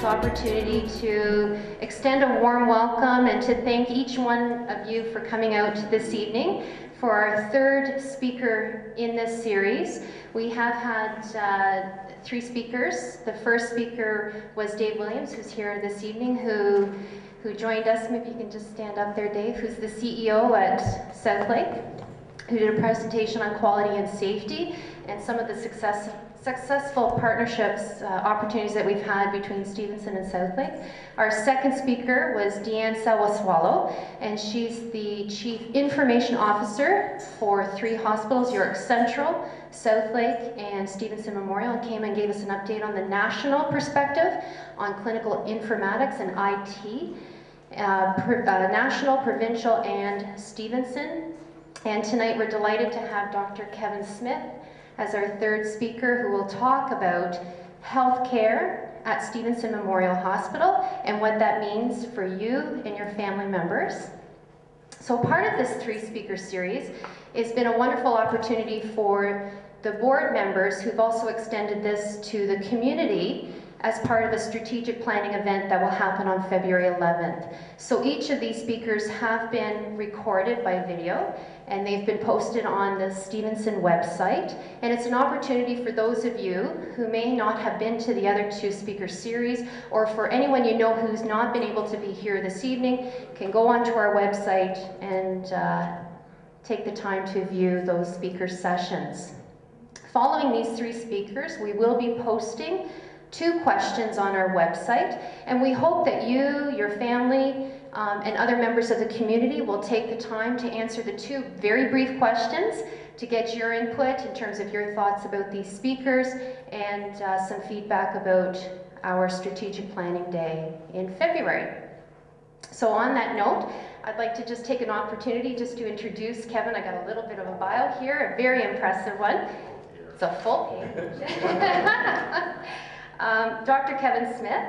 this opportunity to extend a warm welcome and to thank each one of you for coming out this evening for our third speaker in this series. We have had 3 speakers. The first speaker was Dave Williams, who's here this evening, who joined us. Maybe you can just stand up there, Dave, who's the CEO at Southlake, who did a presentation on quality and safety and some of the successful partnerships, opportunities that we've had between Stevenson and Southlake. Our second speaker was Deanne Sawaswalo, and she's the Chief Information Officer for 3 hospitals, York Central, Southlake, and Stevenson Memorial, and came and gave us an update on the national perspective on clinical informatics and IT, national, provincial, and Stevenson. And tonight we're delighted to have Dr. Kevin Smith as our third speaker, who will talk about healthcare at Stevenson Memorial Hospital and what that means for you and your family members. So part of this 3-speaker series has been a wonderful opportunity for the board members who've also extended this to the community as part of a strategic planning event that will happen on February 11th. So each of these speakers have been recorded by video, and they've been posted on the Stevenson website. And it's an opportunity for those of you who may not have been to the other 2 speaker series, or for anyone you know who's not been able to be here this evening, can go onto our website and take the time to view those speaker sessions. Following these 3 speakers, we will be posting 2 questions on our website, and we hope that you, your family, and other members of the community will take the time to answer the 2 very brief questions to get your input in terms of your thoughts about these speakers and some feedback about our strategic planning day in February. So on that note, I'd like to just take an opportunity just to introduce Kevin. I got a little bit of a bio here, a very impressive one. It's a full page. Dr. Kevin Smith,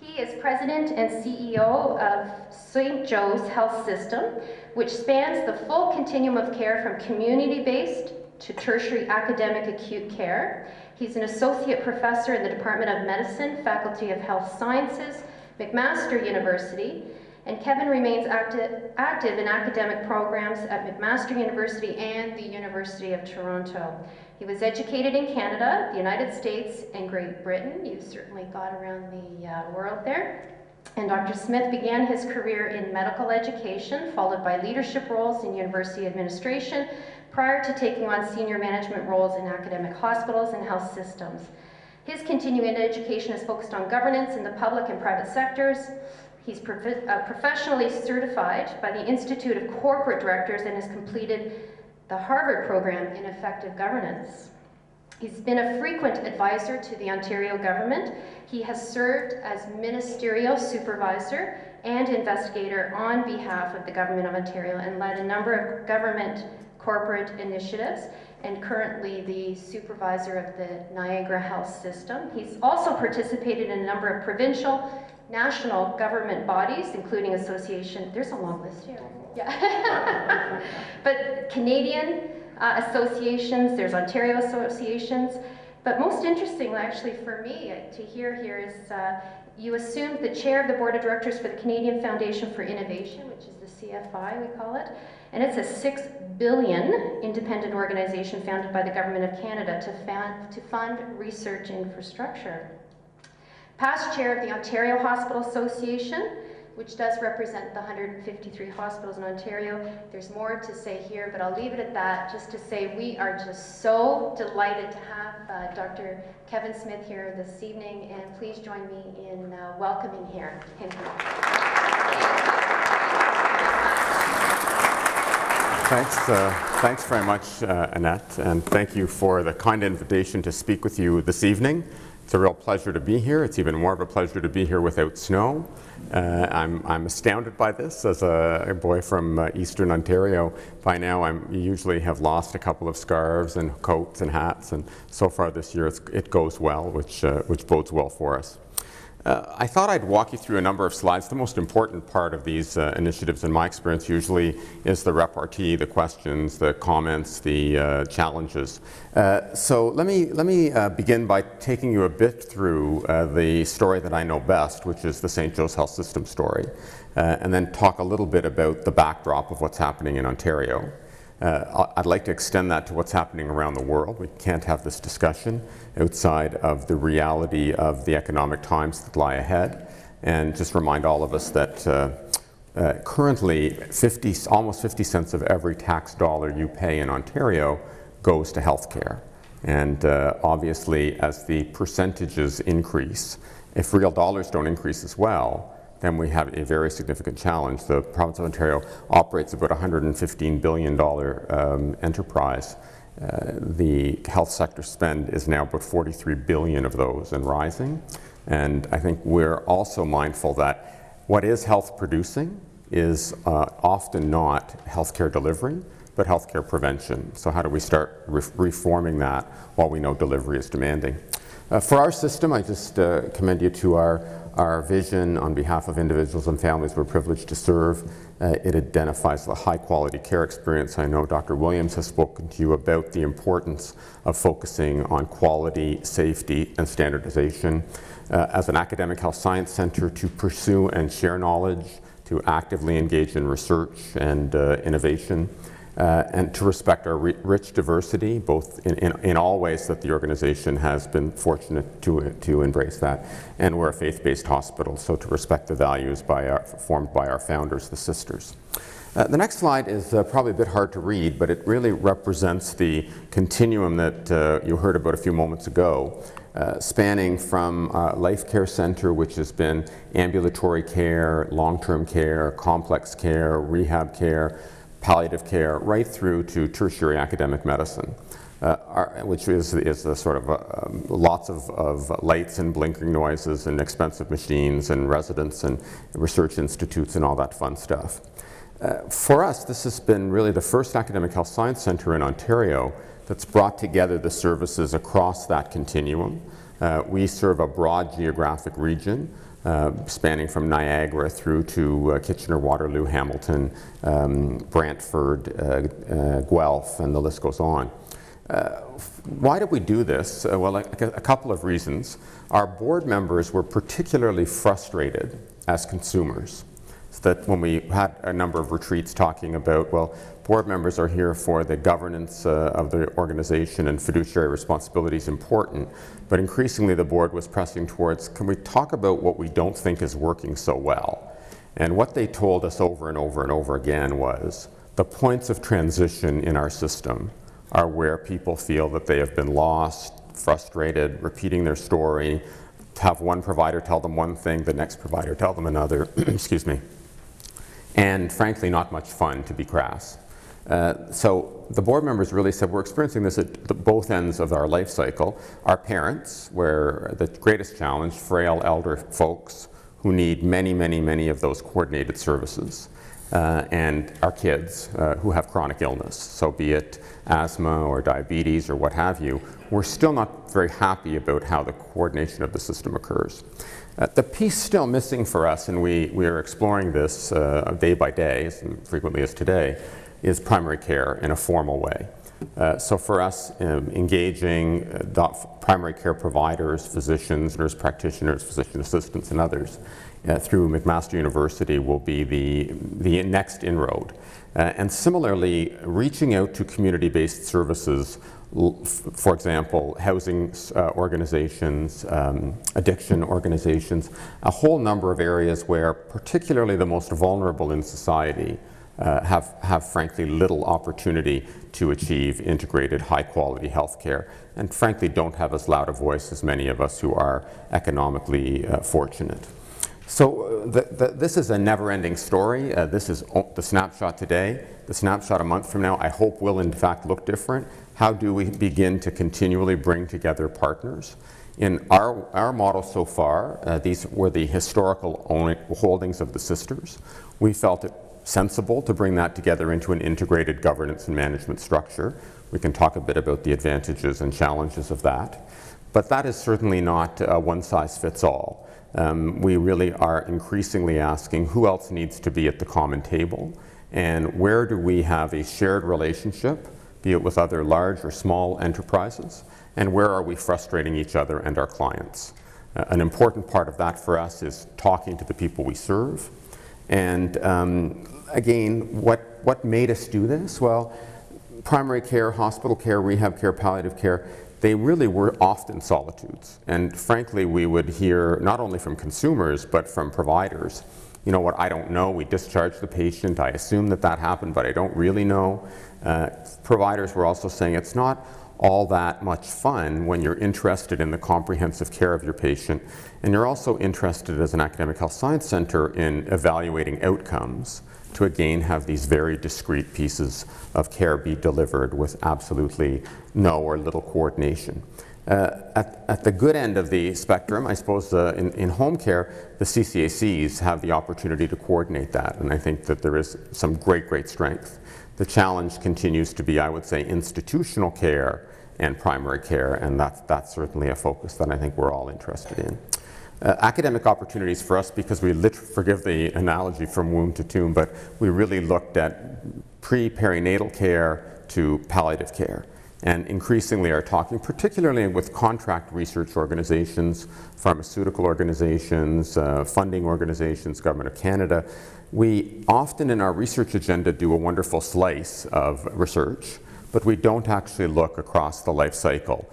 he is President and CEO of St. Joe's Health System, which spans the full continuum of care from community-based to tertiary academic acute care. He's an Associate Professor in the Department of Medicine, Faculty of Health Sciences, McMaster University, and Kevin remains active in academic programs at McMaster University and the University of Toronto. He was educated in Canada, the United States, and Great Britain. You certainly got around the world there. And Dr. Smith began his career in medical education, followed by leadership roles in university administration, prior to taking on senior management roles in academic hospitals and health systems. His continuing education is focused on governance in the public and private sectors. He's professionally certified by the Institute of Corporate Directors and has completed the Harvard program in effective governance. He's been a frequent advisor to the Ontario government. He has served as ministerial supervisor and investigator on behalf of the government of Ontario and led a number of government corporate initiatives, and currently the supervisor of the Niagara Health System. He's also participated in a number of provincial, national government bodies, including association, there's a long list here, yeah. But Canadian associations, there's Ontario associations, but most interestingly actually for me to hear here is you assumed the chair of the board of directors for the Canadian Foundation for Innovation, which is the CFI we call it, and it's a $6 billion independent organization founded by the Government of Canada to fund research infrastructure. Past chair of the Ontario Hospital Association, which does represent the 153 hospitals in Ontario. There's more to say here, but I'll leave it at that, just to say we are just so delighted to have Dr. Kevin Smith here this evening, and please join me in welcoming him here. Thanks very much, Annette, and thank you for the kind invitation to speak with you this evening. It's a real pleasure to be here. It's even more of a pleasure to be here without snow. I'm astounded by this as a boy from Eastern Ontario. By now, I usually have lost a couple of scarves and coats and hats, and so far this year it goes well, which bodes well for us. I thought I'd walk you through a number of slides. The most important part of these initiatives, in my experience, usually is the repartee, the questions, the comments, the challenges. So let me begin by taking you a bit through the story that I know best, which is the St. Joe's Health System story, and then talk a little bit about the backdrop of what's happening in Ontario. I'd like to extend that to what's happening around the world. We can't have this discussion outside of the reality of the economic times that lie ahead, and just remind all of us that currently almost 50 cents of every tax dollar you pay in Ontario goes to healthcare. And obviously, as the percentages increase, if real dollars don't increase as well, then we have a very significant challenge. The province of Ontario operates about a $115 billion enterprise. The health sector spend is now about 43 billion of those and rising. And I think we're also mindful that what is health producing is often not healthcare delivery, but healthcare prevention. So how do we start reforming that while we know delivery is demanding? For our system, I just commend you to our vision on behalf of individuals and families we're privileged to serve. It identifies the high quality care experience. I know Dr. Williams has spoken to you about the importance of focusing on quality, safety, and standardization. As an academic health science center, to pursue and share knowledge, to actively engage in research and innovation, and to respect our rich diversity, both in all ways that the organization has been fortunate to embrace that. And we're a faith-based hospital, so to respect the values formed by our founders, the sisters. The next slide is probably a bit hard to read, but it really represents the continuum that you heard about a few moments ago, spanning from Life Care Center, which has been ambulatory care, long-term care, complex care, rehab care, palliative care, right through to tertiary academic medicine, which is a sort of lots of lights and blinking noises and expensive machines and residents and research institutes and all that fun stuff. For us, this has been really the first academic health science center in Ontario that's brought together the services across that continuum. We serve a broad geographic region, spanning from Niagara through to Kitchener, Waterloo, Hamilton, Brantford, Guelph, and the list goes on. Why did we do this? Well, a couple of reasons. Our board members were particularly frustrated as consumers. So that when we had a number of retreats talking about, well, board members are here for the governance of the organization, and fiduciary responsibility is important, but increasingly the board was pressing towards, can we talk about what we don't think is working so well? And what they told us over and over and over again was, the points of transition in our system are where people feel that they have been lost, frustrated, repeating their story, have one provider tell them one thing, the next provider tell them another, excuse me, and frankly not much fun, to be crass. So the board members really said, we're experiencing this at both ends of our life cycle. Our parents, where the greatest challenge, frail elder folks who need many, many, many of those coordinated services. And our kids who have chronic illness, so be it asthma or diabetes or what have you, we're still not very happy about how the coordination of the system occurs. The piece still missing for us, and we are exploring this day by day, as frequently as today, is primary care in a formal way. So for us, engaging primary care providers, physicians, nurse practitioners, physician assistants, and others through McMaster University will be the next inroad. And similarly, reaching out to community-based services, for example, housing organizations, addiction organizations, a whole number of areas where particularly the most vulnerable in society have frankly little opportunity to achieve integrated high-quality health care, and frankly don't have as loud a voice as many of us who are economically fortunate. So this is a never-ending story. This is the snapshot today. The snapshot a month from now, I hope, will in fact look different. How do we begin to continually bring together partners? In our model so far, these were the historical holdings of the sisters. We felt it sensible to bring that together into an integrated governance and management structure. We can talk a bit about the advantages and challenges of that. But that is certainly not one size fits all. We really are increasingly asking who else needs to be at the common table, and where do we have a shared relationship, be it with other large or small enterprises, and where are we frustrating each other and our clients. An important part of that for us is talking to the people we serve. And again, what made us do this? Well, primary care, hospital care, rehab care, palliative care, they really were often solitudes. And frankly, we would hear not only from consumers, but from providers, you know what, I don't know, we discharged the patient, I assume that that happened, but I don't really know. Providers were also saying it's not all that much fun when you're interested in the comprehensive care of your patient, and you're also interested as an academic health science center in evaluating outcomes to again have these very discrete pieces of care be delivered with absolutely no or little coordination. At the good end of the spectrum, I suppose in home care, the CCACs have the opportunity to coordinate that, and I think that there is some great strength. The challenge continues to be, I would say, institutional care and primary care, and that's certainly a focus that I think we're all interested in. Academic opportunities for us, because we forgive the analogy from womb to tomb, but we really looked at pre-perinatal care to palliative care, and increasingly are talking, particularly with contract research organizations, pharmaceutical organizations, funding organizations, Government of Canada. We often in our research agenda do a wonderful slice of research, but we don't actually look across the life cycle.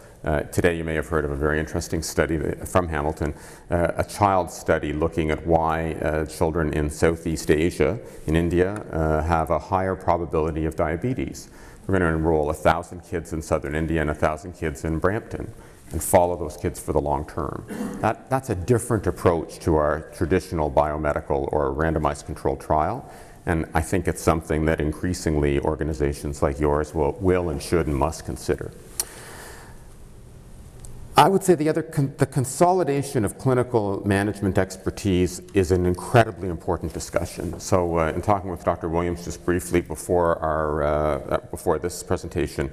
Today you may have heard of a very interesting study from Hamilton, a child study looking at why children in Southeast Asia, in India, have a higher probability of diabetes. We're going to enroll 1,000 kids in southern India and 1,000 kids in Brampton and follow those kids for the long term. That's a different approach to our traditional biomedical or randomized controlled trial, and I think it's something that increasingly organizations like yours will and should and must consider. I would say the consolidation of clinical management expertise is an incredibly important discussion. So in talking with Dr. Williams just briefly before this presentation,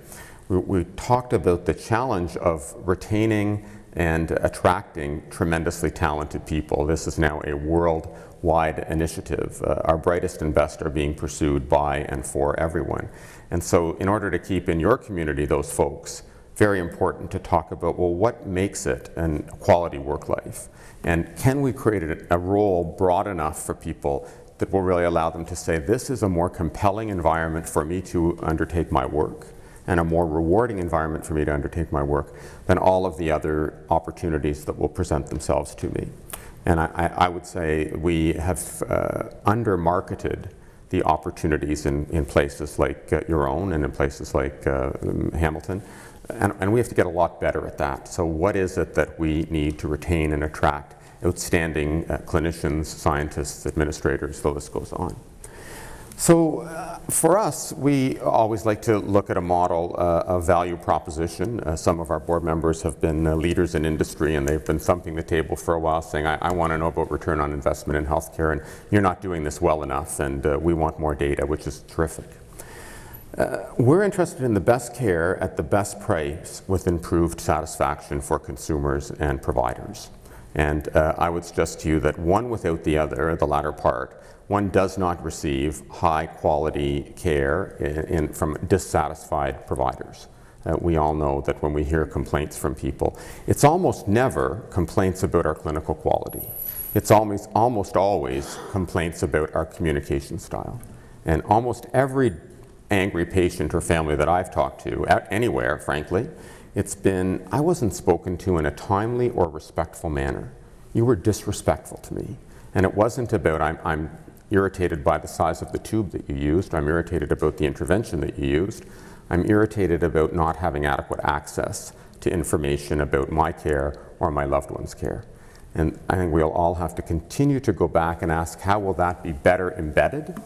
we talked about the challenge of retaining and attracting tremendously talented people. This is now a worldwide initiative. Our brightest and best are being pursued by and for everyone. And so in order to keep in your community those folks, very important to talk about, well, what makes it a quality work life? And can we create a role broad enough for people that will really allow them to say, this is a more compelling environment for me to undertake my work, and a more rewarding environment for me to undertake my work than all of the other opportunities that will present themselves to me. And I would say we have under-marketed the opportunities in places like your own and in places like Hamilton. And we have to get a lot better at that. So what is it that we need to retain and attract outstanding clinicians, scientists, administrators, the list goes on. So for us, we always like to look at a model of value proposition. Some of our board members have been leaders in industry, and they've been thumping the table for a while saying, I want to know about return on investment in healthcare, and you're not doing this well enough, and we want more data, which is terrific. We're interested in the best care at the best price with improved satisfaction for consumers and providers. And I would suggest to you that one without the other, the latter part, one does not receive high quality care from dissatisfied providers. We all know that when we hear complaints from people, it's almost never complaints about our clinical quality. It's almost always complaints about our communication style. And almost every angry patient or family that I've talked to, anywhere, frankly, it's been, I wasn't spoken to in a timely or respectful manner. You were disrespectful to me. And it wasn't about, I'm irritated by the size of the tube that you used, I'm irritated about the intervention that you used, I'm irritated about not having adequate access to information about my care or my loved one's care. And I think we'll all have to continue to go back and ask, how will that be better embedded?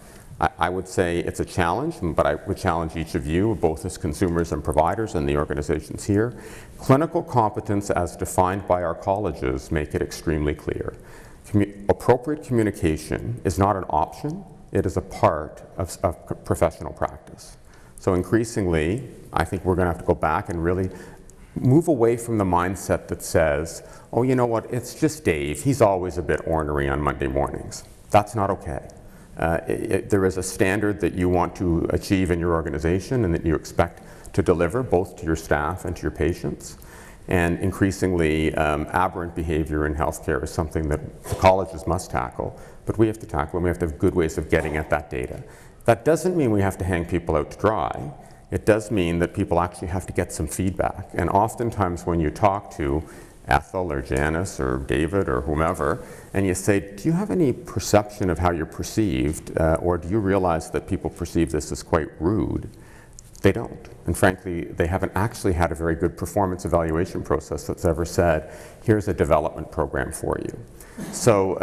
I would say it's a challenge, but I would challenge each of you, both as consumers and providers and the organizations here. Clinical competence as defined by our colleges make it extremely clear. Appropriate communication is not an option, it is a part of professional practice. So increasingly, I think we're going to have to go back and really move away from the mindset that says, oh, you know what, it's just Dave, he's always a bit ornery on Monday mornings. That's not okay. There is a standard that you want to achieve in your organization and that you expect to deliver both to your staff and to your patients. And increasingly, aberrant behavior in healthcare is something that the colleges must tackle, but we have to tackle, and we have to have good ways of getting at that data. That doesn't mean we have to hang people out to dry. It does mean that people actually have to get some feedback. And oftentimes when you talk to Ethel or Janice or David or whomever, and you say, do you have any perception of how you're perceived, or do you realize that people perceive this as quite rude? They don't. And frankly, they haven't actually had a very good performance evaluation process that's ever said, here's a development program for you. So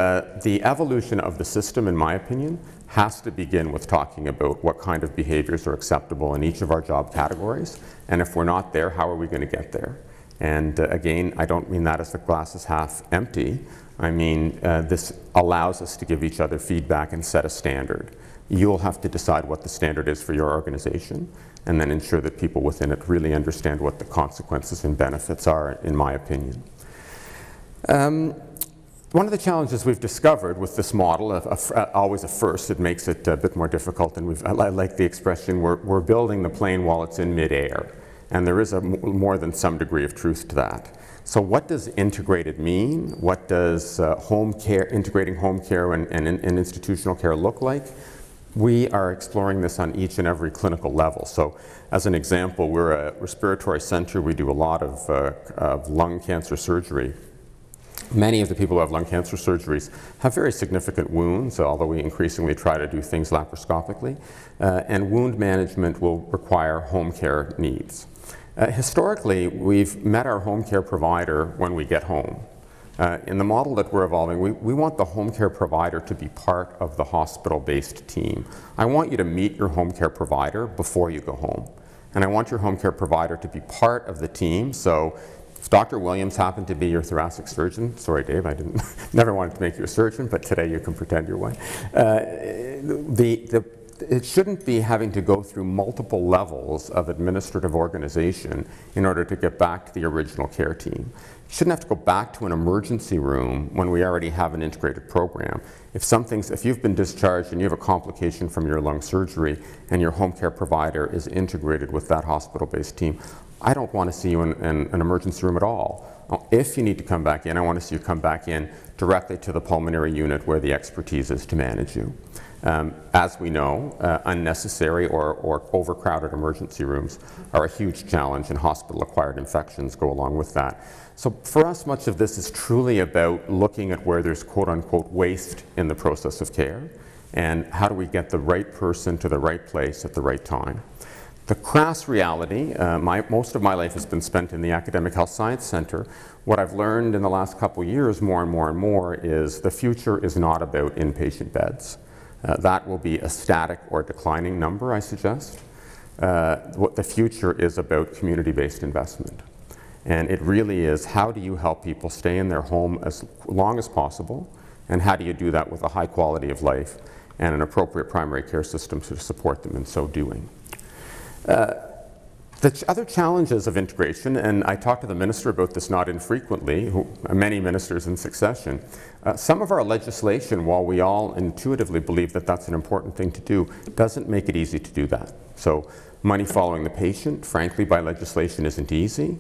the evolution of the system, in my opinion, has to begin with talking about what kind of behaviors are acceptable in each of our job categories. And if we're not there, how are we going to get there? And again, I don't mean that as the glass is half empty. I mean, this allows us to give each other feedback and set a standard. You'll have to decide what the standard is for your organization, and then ensure that people within it really understand what the consequences and benefits are, in my opinion. One of the challenges we've discovered with this model, always a first, it makes it a bit more difficult, and I like the expression, we're building the plane while it's in midair. And there is more than some degree of truth to that. So what does integrated mean? What does home care, integrating home care and institutional care look like? We are exploring this on each and every clinical level. So as an example, we're a respiratory center. We do a lot of lung cancer surgery. Many of the people who have lung cancer surgeries have very significant wounds, although we increasingly try to do things laparoscopically. And wound management will require home care needs. Historically, we've met our home care provider when we get home. In the model that we're evolving, we want the home care provider to be part of the hospital-based team. I want you to meet your home care provider before you go home. And I want your home care provider to be part of the team. So if Dr. Williams happened to be your thoracic surgeon, sorry Dave, I never wanted to make you a surgeon, but today you can pretend you're one. It shouldn't be having to go through multiple levels of administrative organization in order to get back to the original care team. You shouldn't have to go back to an emergency room when we already have an integrated program. If you've been discharged and you have a complication from your lung surgery and your home care provider is integrated with that hospital-based team, I don't want to see you in an emergency room at all. If you need to come back in, I want to see you come back in directly to the pulmonary unit where the expertise is to manage you. As we know, unnecessary or overcrowded emergency rooms are a huge challenge, and hospital-acquired infections go along with that. So for us, much of this is truly about looking at where there's quote-unquote waste in the process of care, and how do we get the right person to the right place at the right time. The crass reality, most of my life has been spent in the Academic Health Science Center. What I've learned in the last couple of years more and more and more is the future is not about inpatient beds. That will be a static or declining number, I suggest. What the future is about community-based investment. And it really is, how do you help people stay in their home as long as possible, and how do you do that with a high quality of life and an appropriate primary care system to support them in so doing. The other challenges of integration, and I talk to the minister about this not infrequently, many ministers in succession, some of our legislation, while we all intuitively believe that that's an important thing to do, doesn't make it easy to do that. So money following the patient, frankly, by legislation isn't easy.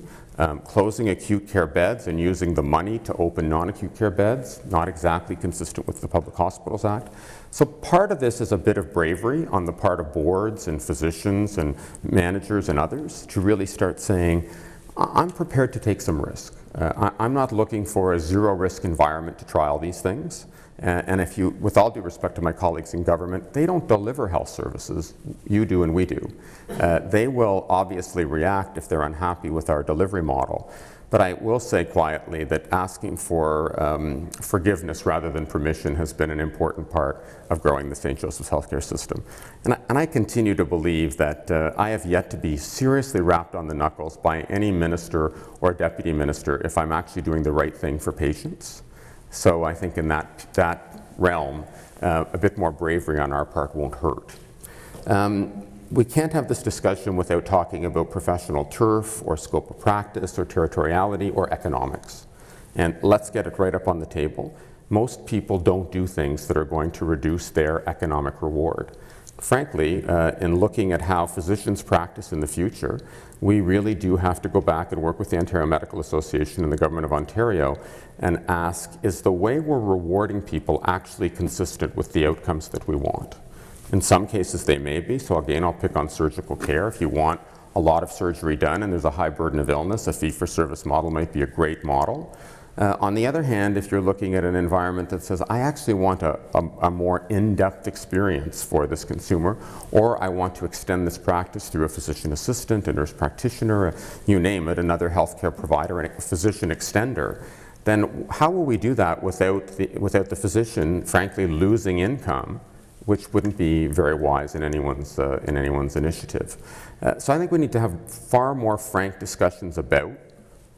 Closing acute care beds and using the money to open non-acute care beds, not exactly consistent with the Public Hospitals Act. So part of this is a bit of bravery on the part of boards and physicians and managers and others to really start saying, I'm prepared to take some risk. I'm not looking for a zero-risk environment to trial these things. And if you, with all due respect to my colleagues in government, they don't deliver health services. You do and we do. They will obviously react if they're unhappy with our delivery model. But I will say quietly that asking for forgiveness rather than permission has been an important part of growing the St. Joseph's healthcare system. And I continue to believe that I have yet to be seriously wrapped on the knuckles by any minister or deputy minister if I'm actually doing the right thing for patients. So I think in that realm, a bit more bravery on our part won't hurt. we can't have this discussion without talking about professional turf or scope of practice or territoriality or economics. And let's get it right up on the table. Most people don't do things that are going to reduce their economic reward. Frankly, in looking at how physicians practice in the future, we really do have to go back and work with the Ontario Medical Association and the Government of Ontario and ask, is the way we're rewarding people actually consistent with the outcomes that we want? In some cases they may be, so again I'll pick on surgical care. If you want a lot of surgery done and there's a high burden of illness, a fee-for-service model might be a great model. On the other hand, if you're looking at an environment that says, I actually want a more in-depth experience for this consumer, or I want to extend this practice through a physician assistant, a nurse practitioner, you name it, another healthcare provider, and a physician extender, then how will we do that without the physician, frankly, losing income, which wouldn't be very wise in anyone's initiative. So I think we need to have far more frank discussions about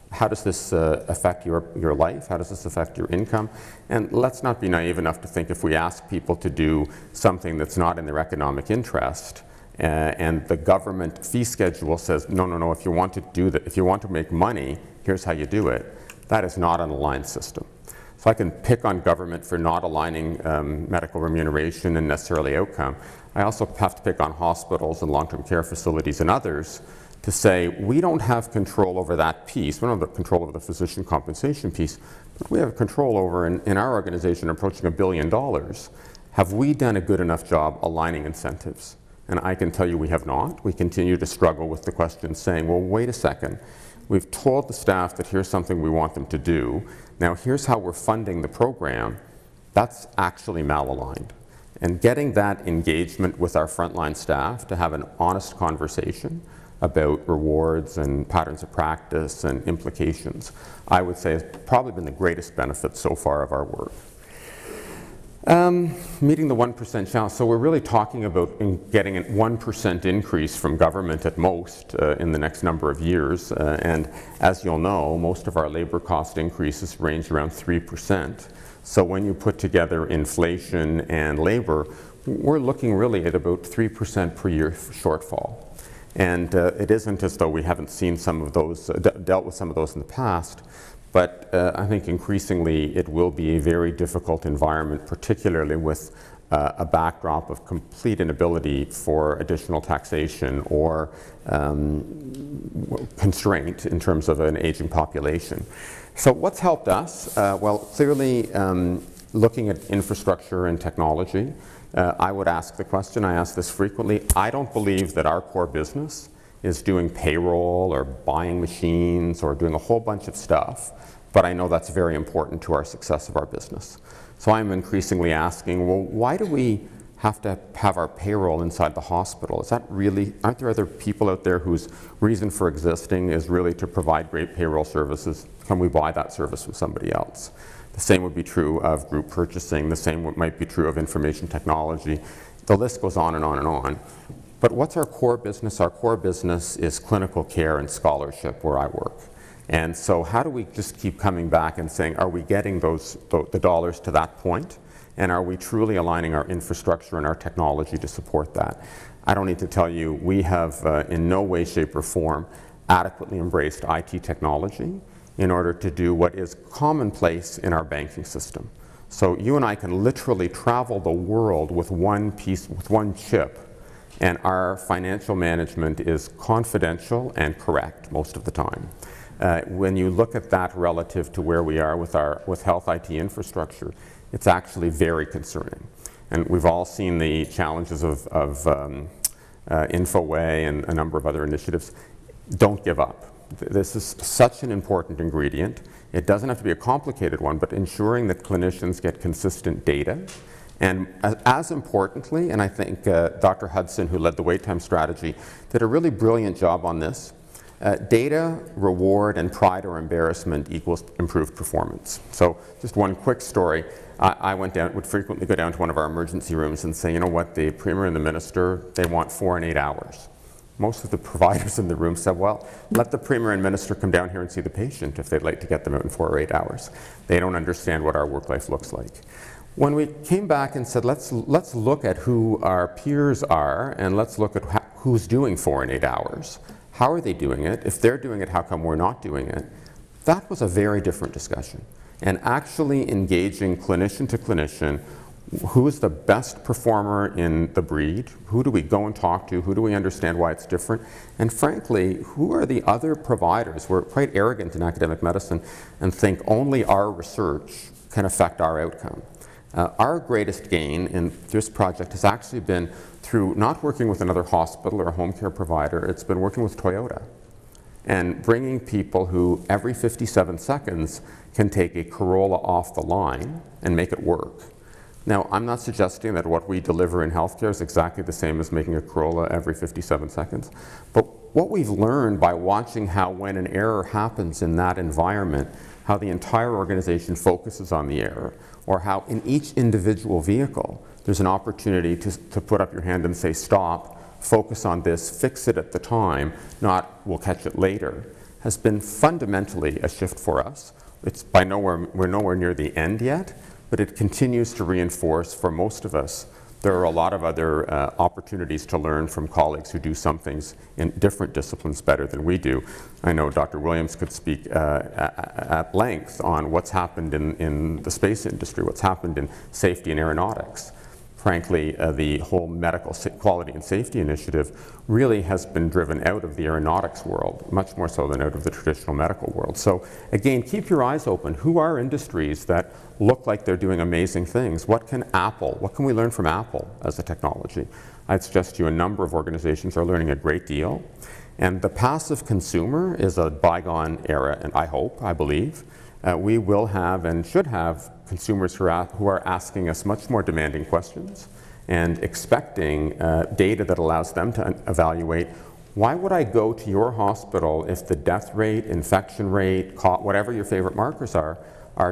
how does this affect your life? How does this affect your income? And let's not be naive enough to think if we ask people to do something that's not in their economic interest, and the government fee schedule says, no, no, no, if you want to do that, if you want to make money, here's how you do it. That is not an aligned system. So I can pick on government for not aligning medical remuneration and necessarily outcome. I also have to pick on hospitals and long-term care facilities and others to say, we don't have control over that piece. We don't have the control over the physician compensation piece, but we have control over, in our organization, approaching $1 billion. Have we done a good enough job aligning incentives? And I can tell you we have not. We continue to struggle with the question saying, well, wait a second. We've told the staff that here's something we want them to do. Now here's how we're funding the program. That's actually malaligned. And getting that engagement with our frontline staff to have an honest conversation about rewards and patterns of practice and implications, I would say has probably been the greatest benefit so far of our work. Meeting the 1% challenge. So we're really talking about getting a 1% increase from government at most in the next number of years. And as you'll know, most of our labor cost increases range around 3%. So when you put together inflation and labor, we're looking really at about 3% per year shortfall. And it isn't as though we haven't seen some of those, dealt with some of those in the past, but I think increasingly it will be a very difficult environment, particularly with a backdrop of complete inability for additional taxation or constraint in terms of an aging population. So what's helped us? Well, clearly looking at infrastructure and technology. I would ask the question, I ask this frequently, I don't believe that our core business is doing payroll or buying machines or doing a whole bunch of stuff, but I know that's very important to our success of our business. So I'm increasingly asking, well, why do we have to have our payroll inside the hospital? Is that really, aren't there other people out there whose reason for existing is really to provide great payroll services? Can we buy that service from somebody else? The same would be true of group purchasing, the same might be true of information technology. The list goes on and on and on. But what's our core business? Our core business is clinical care and scholarship where I work. And so how do we just keep coming back and saying, are we getting the dollars to that point? And are we truly aligning our infrastructure and our technology to support that? I don't need to tell you, we have in no way, shape, or form adequately embraced IT technology in order to do what is commonplace in our banking system. So you and I can literally travel the world with one piece, with one chip, and our financial management is confidential and correct most of the time. When you look at that relative to where we are with health IT infrastructure, it's actually very concerning. And we've all seen the challenges of InfoWay and a number of other initiatives. Don't give up. This is such an important ingredient. It doesn't have to be a complicated one, but ensuring that clinicians get consistent data. And as importantly, and I think Dr. Hudson, who led the wait time strategy, did a really brilliant job on this. Data, reward, and pride or embarrassment equals improved performance. So just one quick story. I would frequently go down to one of our emergency rooms and say, you know what, the Premier and the Minister, they want 4 and 8 hours. Most of the providers in the room said, well, let the Premier and Minister come down here and see the patient if they'd like to get them out in 4 or 8 hours. They don't understand what our work life looks like. When we came back and said, let's look at who our peers are and let's look at who's doing 4 and 8 hours? How are they doing it? If they're doing it, how come we're not doing it? That was a very different discussion. And actually engaging clinician to clinician, who is the best performer in the breed? Who do we go and talk to? Who do we understand why it's different? And frankly, who are the other providers? We're quite arrogant in academic medicine and think only our research can affect our outcome. Our greatest gain in this project has actually been through not working with another hospital or a home care provider, it's been working with Toyota and bringing people who every 57 seconds can take a Corolla off the line and make it work. Now, I'm not suggesting that what we deliver in healthcare is exactly the same as making a Corolla every 57 seconds, but what we've learned by watching how when an error happens in that environment, how the entire organization focuses on the error, or how in each individual vehicle, there's an opportunity to put up your hand and say, stop, focus on this, fix it at the time, not we'll catch it later, has been fundamentally a shift for us. We're nowhere near the end yet, but it continues to reinforce for most of us. There are a lot of other opportunities to learn from colleagues who do some things in different disciplines better than we do. I know Dr. Williams could speak at length on what's happened in the space industry, what's happened in safety and aeronautics. Frankly, the whole medical quality and safety initiative really has been driven out of the aeronautics world, much more so than out of the traditional medical world. So again, keep your eyes open. Who are industries that look like they're doing amazing things? What can we learn from Apple as a technology? I'd suggest to you a number of organizations are learning a great deal. And the passive consumer is a bygone era, and I believe. We will have and should have consumers who are asking us much more demanding questions and expecting data that allows them to evaluate, why would I go to your hospital if the death rate, infection rate, whatever your favorite markers are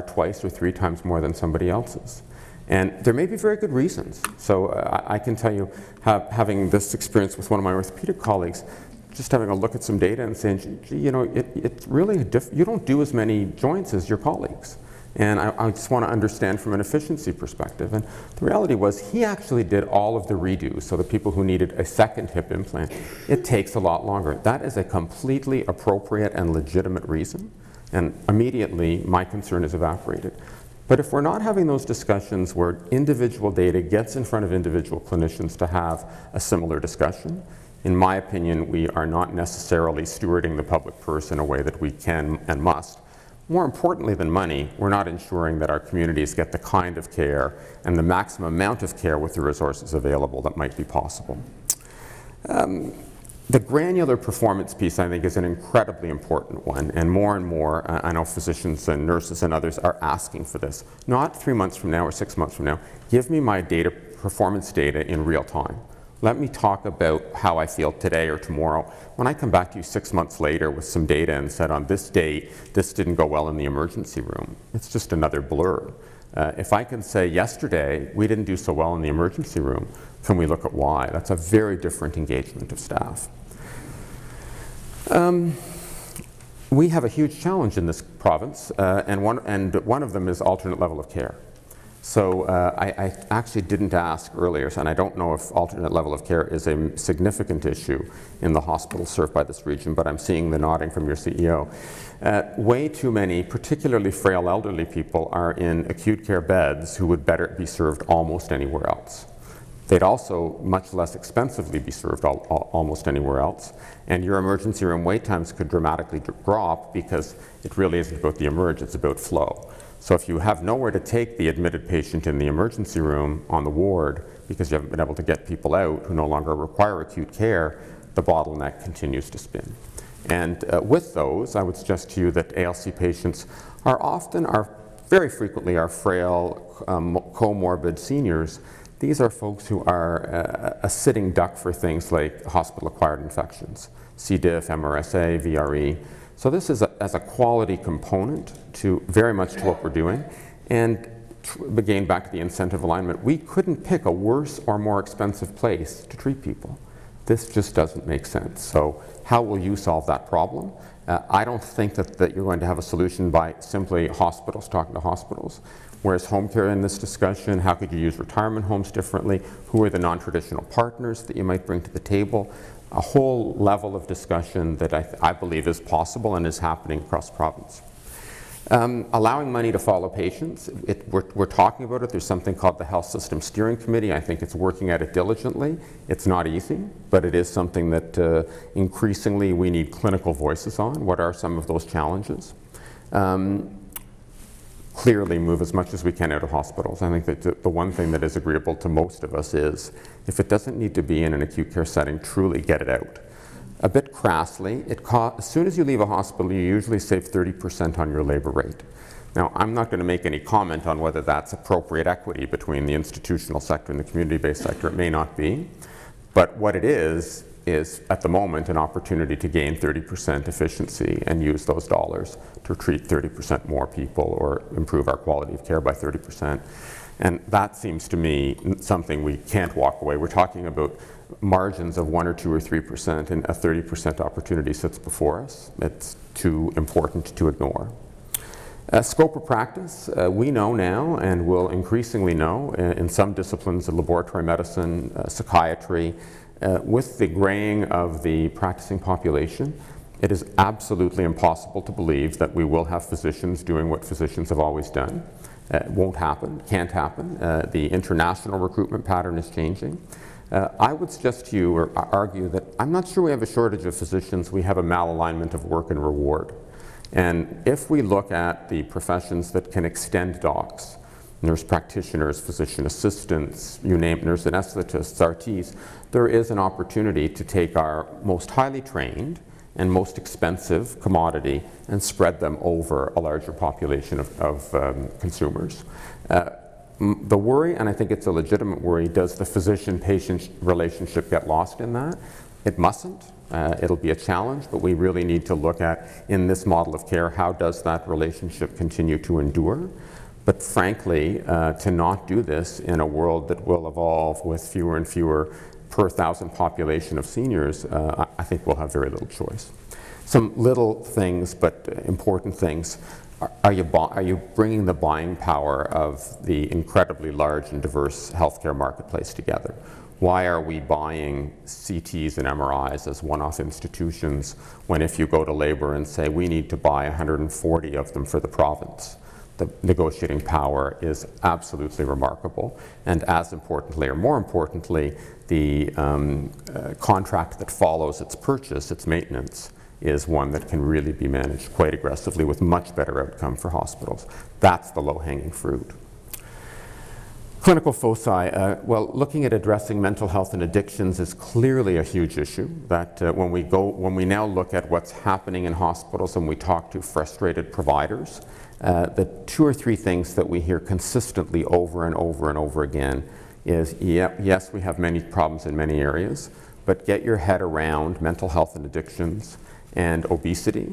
twice or 3 times more than somebody else's? And there may be very good reasons. So I can tell you, having this experience with one of my orthopedic colleagues, just having a look at some data and saying, gee, you know, it's really you don't do as many joints as your colleagues. And I just want to understand from an efficiency perspective. And the reality was he actually did all of the redos, so the people who needed a second hip implant, it takes a lot longer. That is a completely appropriate and legitimate reason. And immediately my concern is evaporated. But if we're not having those discussions where individual data gets in front of individual clinicians to have a similar discussion, in my opinion, we are not necessarily stewarding the public purse in a way that we can and must. More importantly than money, we're not ensuring that our communities get the kind of care and the maximum amount of care with the resources available that might be possible. The granular performance piece, I think, is an incredibly important one, and more, I know physicians and nurses and others are asking for this. Not 3 months from now or 6 months from now. Give me my performance data in real time. Let me talk about how I feel today or tomorrow. When I come back to you 6 months later with some data and said on this date, this didn't go well in the emergency room, it's just another blur. If I can say yesterday, we didn't do so well in the emergency room, can we look at why? That's a very different engagement of staff. We have a huge challenge in this province, and one of them is alternate level of care. So I actually didn't ask earlier, and I don't know if alternate level of care is a significant issue in the hospitals served by this region, but I'm seeing the nodding from your CEO. Way too many, particularly frail elderly people, are in acute care beds who would better be served almost anywhere else. They'd also much less expensively be served almost anywhere else. And your emergency room wait times could dramatically drop because it really isn't about the emerge, it's about flow. So if you have nowhere to take the admitted patient in the emergency room on the ward because you haven't been able to get people out who no longer require acute care, the bottleneck continues to spin. And with those, I would suggest to you that ALC patients very frequently are frail, comorbid seniors. These are folks who are a sitting duck for things like hospital-acquired infections, C. diff, MRSA, VRE. So this is as a quality component very much to what we're doing. And again, back to the incentive alignment, we couldn't pick a worse or more expensive place to treat people. This just doesn't make sense. So how will you solve that problem? I don't think that you're going to have a solution by simply hospitals talking to hospitals. Whereas home care in this discussion, how could you use retirement homes differently? Who are the non-traditional partners that you might bring to the table? a whole level of discussion that I believe is possible and is happening across the province. Allowing money to follow patients, we're talking about it. There's something called the Health System Steering Committee. I think it's working at it diligently. It's not easy, but it is something that increasingly we need clinical voices on. What are some of those challenges? Clearly move as much as we can out of hospitals. I think that the one thing that is agreeable to most of us is if it doesn't need to be in an acute care setting, truly get it out. A bit crassly, as soon as you leave a hospital, you usually save 30% on your labor rate. Now, I'm not going to make any comment on whether that's appropriate equity between the institutional sector and the community-based sector. It may not be. But what it is at the moment an opportunity to gain 30% efficiency and use those dollars to treat 30% more people or improve our quality of care by 30%. And that seems to me something we can't walk away. We're talking about margins of 1 or 2 or 3%, and a 30% opportunity sits before us. It's too important to ignore. Scope of practice, we know now and will increasingly know in some disciplines of laboratory medicine, psychiatry, with the graying of the practicing population, it is absolutely impossible to believe that we will have physicians doing what physicians have always done. It won't happen, can't happen. The international recruitment pattern is changing. I would suggest to you or argue that I'm not sure we have a shortage of physicians, we have a malalignment of work and reward. And if we look at the professions that can extend docs, nurse practitioners, physician assistants, you name it, nurse anesthetists, RTs, there is an opportunity to take our most highly trained and most expensive commodity and spread them over a larger population of consumers. The worry, and I think it's a legitimate worry, does the physician-patient relationship get lost in that? It mustn't. It'll be a challenge, but we really need to look at, in this model of care, how does that relationship continue to endure? But frankly, to not do this in a world that will evolve with fewer and fewer per 1,000 population of seniors, I think we'll have very little choice. Some little things, but important things. Are you bringing the buying power of the incredibly large and diverse healthcare marketplace together? Why are we buying CTs and MRIs as one-off institutions when if you go to labor and say we need to buy 140 of them for the province? The negotiating power is absolutely remarkable, and as importantly, or more importantly, the contract that follows its purchase, its maintenance, is one that can really be managed quite aggressively with much better outcome for hospitals. That's the low-hanging fruit. Clinical foci, well, looking at addressing mental health and addictions is clearly a huge issue. That when we now look at what's happening in hospitals and we talk to frustrated providers, the 2 or 3 things that we hear consistently over and over and over again is, yes, we have many problems in many areas, but get your head around mental health and addictions and obesity.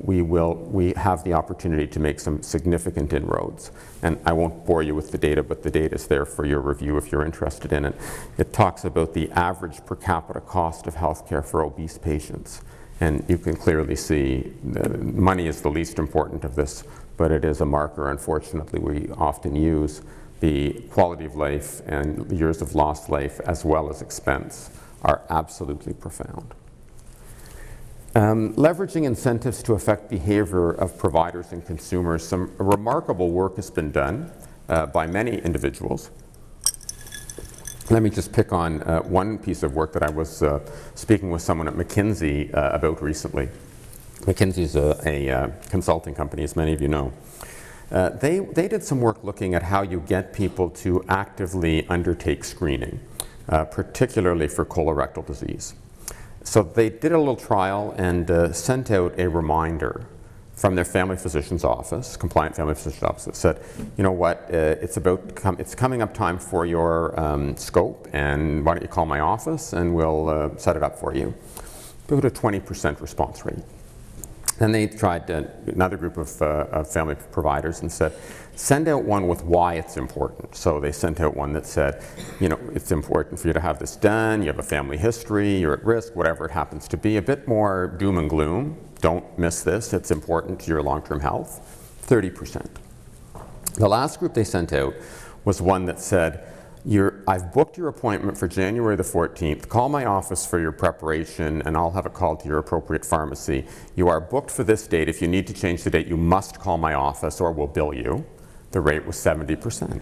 We have the opportunity to make some significant inroads. And I won't bore you with the data, but the data is there for your review if you're interested in it. It talks about the average per capita cost of healthcare for obese patients. And you can clearly see money is the least important of this, but it is a marker, unfortunately, we often use. The quality of life and years of lost life as well as expense are absolutely profound. Leveraging incentives to affect behavior of providers and consumers. Some remarkable work has been done by many individuals. Let me just pick on one piece of work that I was speaking with someone at McKinsey about recently. McKinsey is a consulting company, as many of you know. They did some work looking at how you get people to actively undertake screening, particularly for colorectal disease. So they did a little trial and sent out a reminder from their family physician's office, compliant family physician's office, that said, you know what, it's coming up time for your scope, and why don't you call my office and we'll set it up for you. About a 20% response rate. Then they tried another group of family providers and said, send out one with why it's important. So they sent out one that said, you know, it's important for you to have this done, you have a family history, you're at risk, whatever it happens to be. A bit more doom and gloom. Don't miss this, it's important to your long-term health. 30%. The last group they sent out was one that said, I've booked your appointment for January the 14th. Call my office for your preparation and I'll have it called to your appropriate pharmacy. You are booked for this date. If you need to change the date, you must call my office or we'll bill you. The rate was 70%.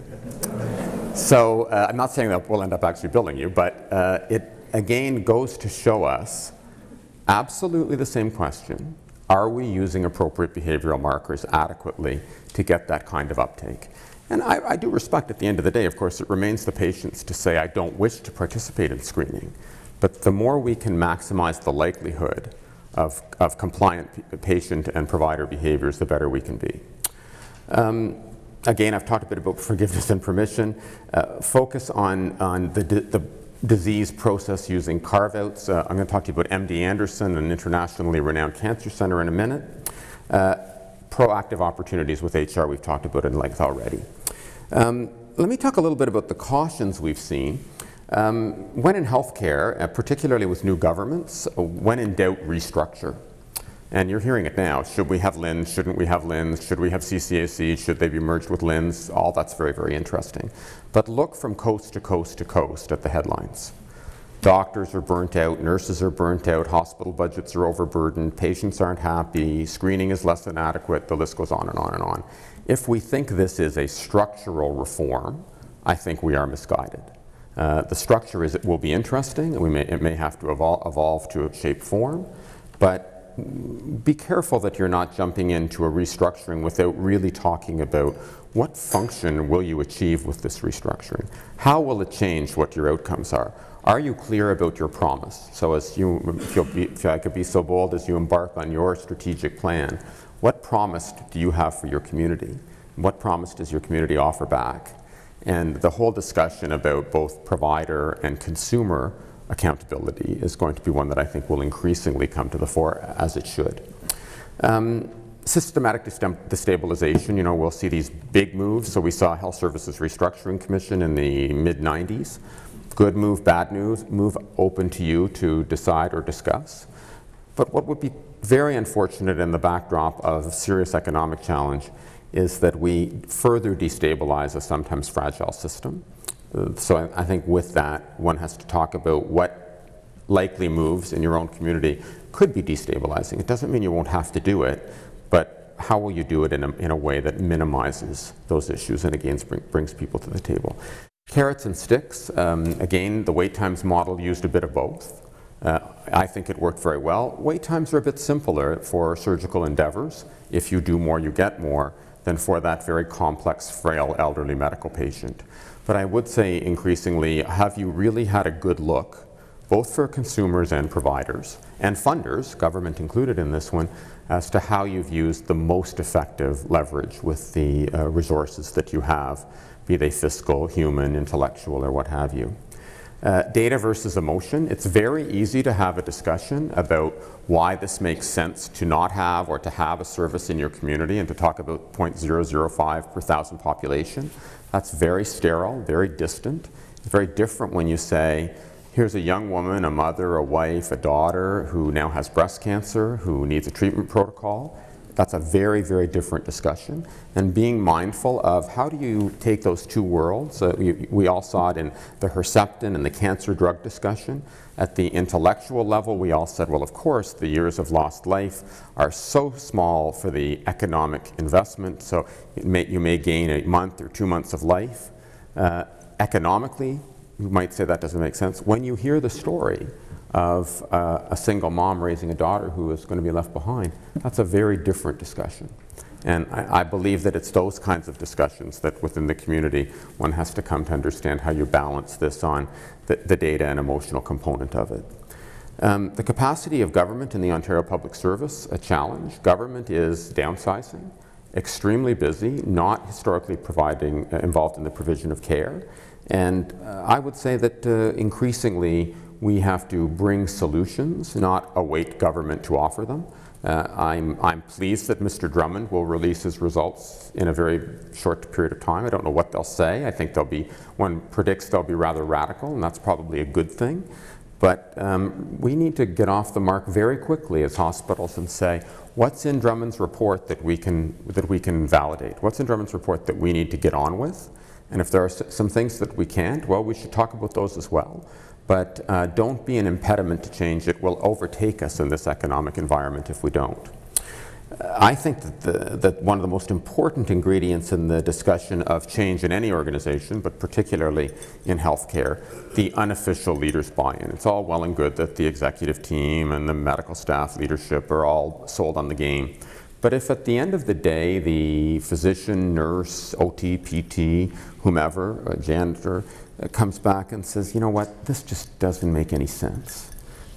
So I'm not saying that we'll end up actually billing you, but it again goes to show us absolutely the same question. Are we using appropriate behavioral markers adequately to get that kind of uptake? And I do respect at the end of the day, of course, it remains the patients to say, I don't wish to participate in screening. But the more we can maximize the likelihood of compliant patient and provider behaviors, the better we can be. Again, I've talked a bit about forgiveness and permission. Focus on the disease process using carve-outs. I'm going to talk to you about MD Anderson, an internationally renowned cancer center, in a minute. Proactive opportunities with HR we've talked about in length already. Let me talk a little bit about the cautions we've seen. When in healthcare, particularly with new governments, when in doubt, restructure. And you're hearing it now. Should we have LHINs? Shouldn't we have LHINs? Should we have CCAC? Should they be merged with LHINs? All that's very, very interesting. But look from coast to coast to coast at the headlines. Doctors are burnt out, nurses are burnt out, hospital budgets are overburdened, patients aren't happy, screening is less than adequate, the list goes on and on and on. If we think this is a structural reform, I think we are misguided. The structure will be interesting, and it may have to evolve to a shape form, but be careful that you're not jumping into a restructuring without really talking about what function will you achieve with this restructuring? How will it change what your outcomes are? Are you clear about your promise? So if I could be so bold as you embark on your strategic plan, what promise do you have for your community? What promise does your community offer back? And the whole discussion about both provider and consumer accountability is going to be one that I think will increasingly come to the fore, as it should. Systematic destabilization, you know, we'll see these big moves. So we saw Health Services Restructuring Commission in the mid-90s. Good move, bad news, move open to you to decide or discuss. But what would be very unfortunate in the backdrop of a serious economic challenge is that we further destabilize a sometimes fragile system. So I think with that, one has to talk about what likely moves in your own community could be destabilizing. It doesn't mean you won't have to do it, but how will you do it in a way that minimizes those issues and again brings people to the table? Carrots and sticks, again, the wait times model used a bit of both. I think it worked very well. Wait times are a bit simpler for surgical endeavors. If you do more, you get more, than for that very complex, frail, elderly medical patient. But I would say increasingly, have you really had a good look, both for consumers and providers, and funders, government included in this one, as to how you've used the most effective leverage with the resources that you have, be they fiscal, human, intellectual, or what have you. Data versus emotion. It's very easy to have a discussion about why this makes sense to not have or to have a service in your community and to talk about 0.005 per thousand population. That's very sterile, very distant. It's very different when you say, here's a young woman, a mother, a wife, a daughter who now has breast cancer, who needs a treatment protocol. That's a very, very different discussion. And being mindful of how do you take those two worlds. We all saw it in the Herceptin and the cancer drug discussion. At the intellectual level, we all said, well, of course, the years of lost life are so small for the economic investment, so you may gain a month or 2 months of life. Economically, you might say that doesn't make sense. When you hear the story of a single mom raising a daughter who is going to be left behind, that's a very different discussion. And I believe that it's those kinds of discussions that within the community one has to come to understand how you balance this on the data and emotional component of it. The capacity of government in the Ontario Public Service, a challenge. Government is downsizing, extremely busy, not historically involved in the provision of care. And I would say that increasingly we have to bring solutions, not await government to offer them. I'm pleased that Mr. Drummond will release his results in a very short period of time. I don't know what they'll say. I think one predicts they'll be rather radical, and that's probably a good thing. But we need to get off the mark very quickly as hospitals and say, what's in Drummond's report that we can validate? What's in Drummond's report that we need to get on with? And if there are some things that we can't, well, we should talk about those as well. But don't be an impediment to change. It will overtake us in this economic environment if we don't. I think that one of the most important ingredients in the discussion of change in any organization, but particularly in healthcare, the unofficial leaders' buy-in. It's all well and good that the executive team and the medical staff leadership are all sold on the game. But if at the end of the day, the physician, nurse, OT, PT, whomever, a janitor, comes back and says, you know what, this just doesn't make any sense.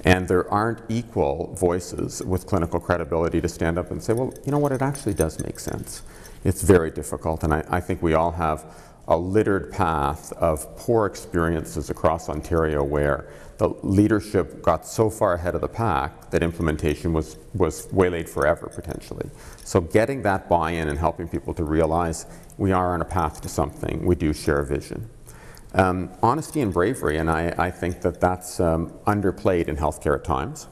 And there aren't equal voices with clinical credibility to stand up and say, well, you know what, it actually does make sense. It's very difficult, and I think we all have a littered path of poor experiences across Ontario where the leadership got so far ahead of the pack that implementation was waylaid forever, potentially. So getting that buy-in and helping people to realize we are on a path to something, we do share a vision. Honesty and bravery, and I think that that's underplayed in healthcare at times.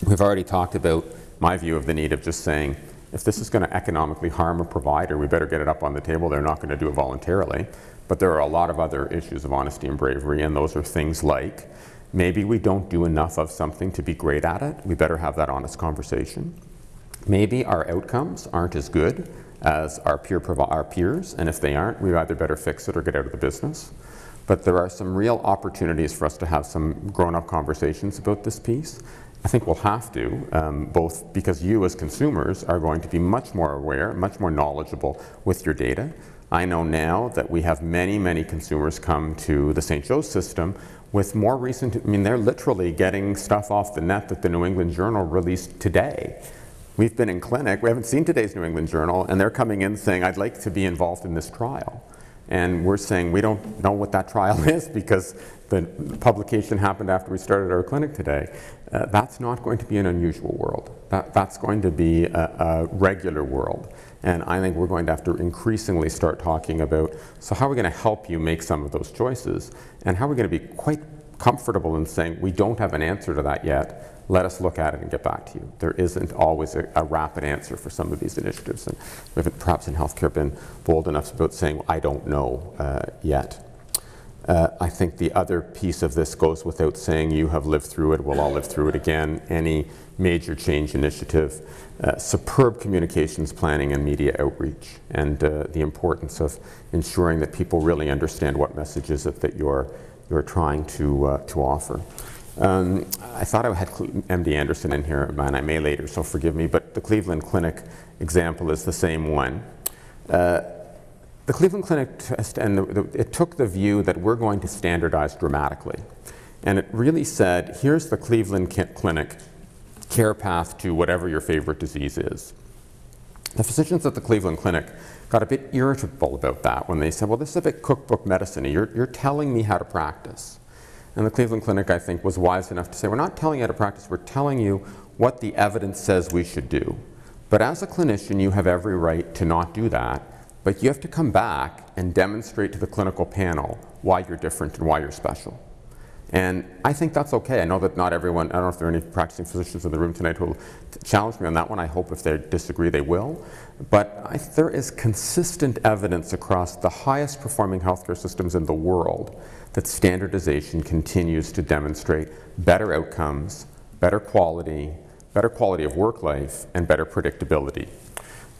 We've already talked about my view of the need of just saying, if this is going to economically harm a provider, we better get it up on the table. They're not going to do it voluntarily. But there are a lot of other issues of honesty and bravery, and those are things like, maybe we don't do enough of something to be great at it. We better have that honest conversation. Maybe our outcomes aren't as good as our peers, and if they aren't, we either better fix it or get out of the business. But there are some real opportunities for us to have some grown-up conversations about this piece. I think we'll have to, both because you as consumers are going to be much more aware, much more knowledgeable with your data. I know now that we have many, many consumers come to the St. Joe's system with more recent, I mean, they're literally getting stuff off the net that the New England Journal released today. We've been in clinic, we haven't seen today's New England Journal, and they're coming in saying, I'd like to be involved in this trial. And we're saying, we don't know what that trial is because the publication happened after we started our clinic today. That's not going to be an unusual world. That's going to be a regular world. And I think we're going to have to increasingly start talking about, so how are we going to help you make some of those choices? And how are we going to be quite comfortable in saying, we don't have an answer to that yet. Let us look at it and get back to you. There isn't always a rapid answer for some of these initiatives. And we haven't perhaps in healthcare been bold enough about saying, I don't know yet. I think the other piece of this goes without saying, you have lived through it, we'll all live through it again. Any major change initiative, superb communications planning and media outreach, and the importance of ensuring that people really understand what message is it that you're trying to offer. I thought I had MD Anderson in here, and I may later, so forgive me, but the Cleveland Clinic example is the same one. The Cleveland Clinic test, and it took the view that we're going to standardize dramatically. And it really said, here's the Cleveland Clinic care path to whatever your favorite disease is. The physicians at the Cleveland Clinic got a bit irritable about that when they said, well, this is a bit cookbook medicine-y. You're telling me how to practice. And the Cleveland Clinic, I think, was wise enough to say, we're not telling you how to practice, we're telling you what the evidence says we should do. But as a clinician, you have every right to not do that, but you have to come back and demonstrate to the clinical panel why you're different and why you're special. And I think that's okay. I know that not everyone, I don't know if there are any practicing physicians in the room tonight who will challenge me on that one. I hope if they disagree, they will. But there is consistent evidence across the highest performing healthcare systems in the world that standardization continues to demonstrate better outcomes, better quality of work life, and better predictability.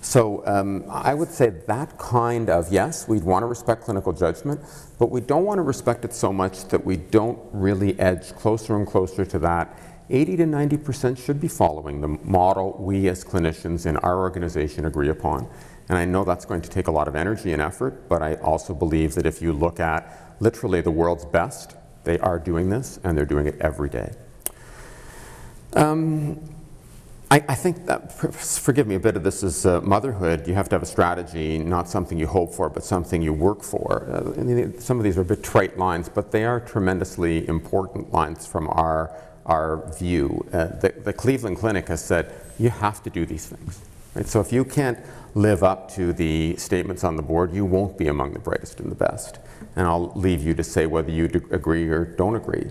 So I would say that kind of, yes, we'd want to respect clinical judgment, but we don't want to respect it so much that we don't really edge closer and closer to that. 80 to 90% should be following the model we as clinicians in our organization agree upon. And I know that's going to take a lot of energy and effort, but I also believe that if you look at literally the world's best, they are doing this, and they're doing it every day. I think that, forgive me, a bit of this is motherhood. You have to have a strategy, not something you hope for, but something you work for. Some of these are a bit trite lines, but they are tremendously important lines from our view. The Cleveland Clinic has said, you have to do these things. Right? So if you can't live up to the statements on the board, you won't be among the brightest and the best. And I'll leave you to say whether you agree or don't agree.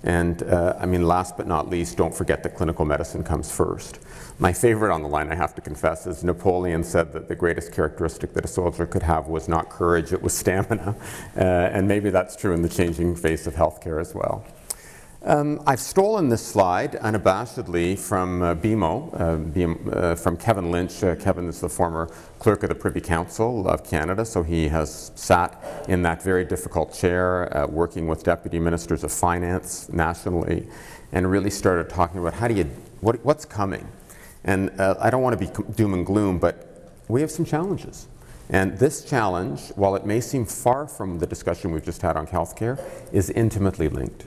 And I mean, last but not least, don't forget that clinical medicine comes first. My favorite on the line, I have to confess, is Napoleon said that the greatest characteristic that a soldier could have was not courage, it was stamina. And maybe that's true in the changing face of healthcare as well. I've stolen this slide unabashedly from BMO, from Kevin Lynch. Kevin is the former clerk of the Privy Council of Canada, so he has sat in that very difficult chair, working with deputy ministers of finance nationally, and really started talking about what's coming. And I don't want to be doom and gloom, but we have some challenges. And this challenge, while it may seem far from the discussion we've just had on healthcare, is intimately linked.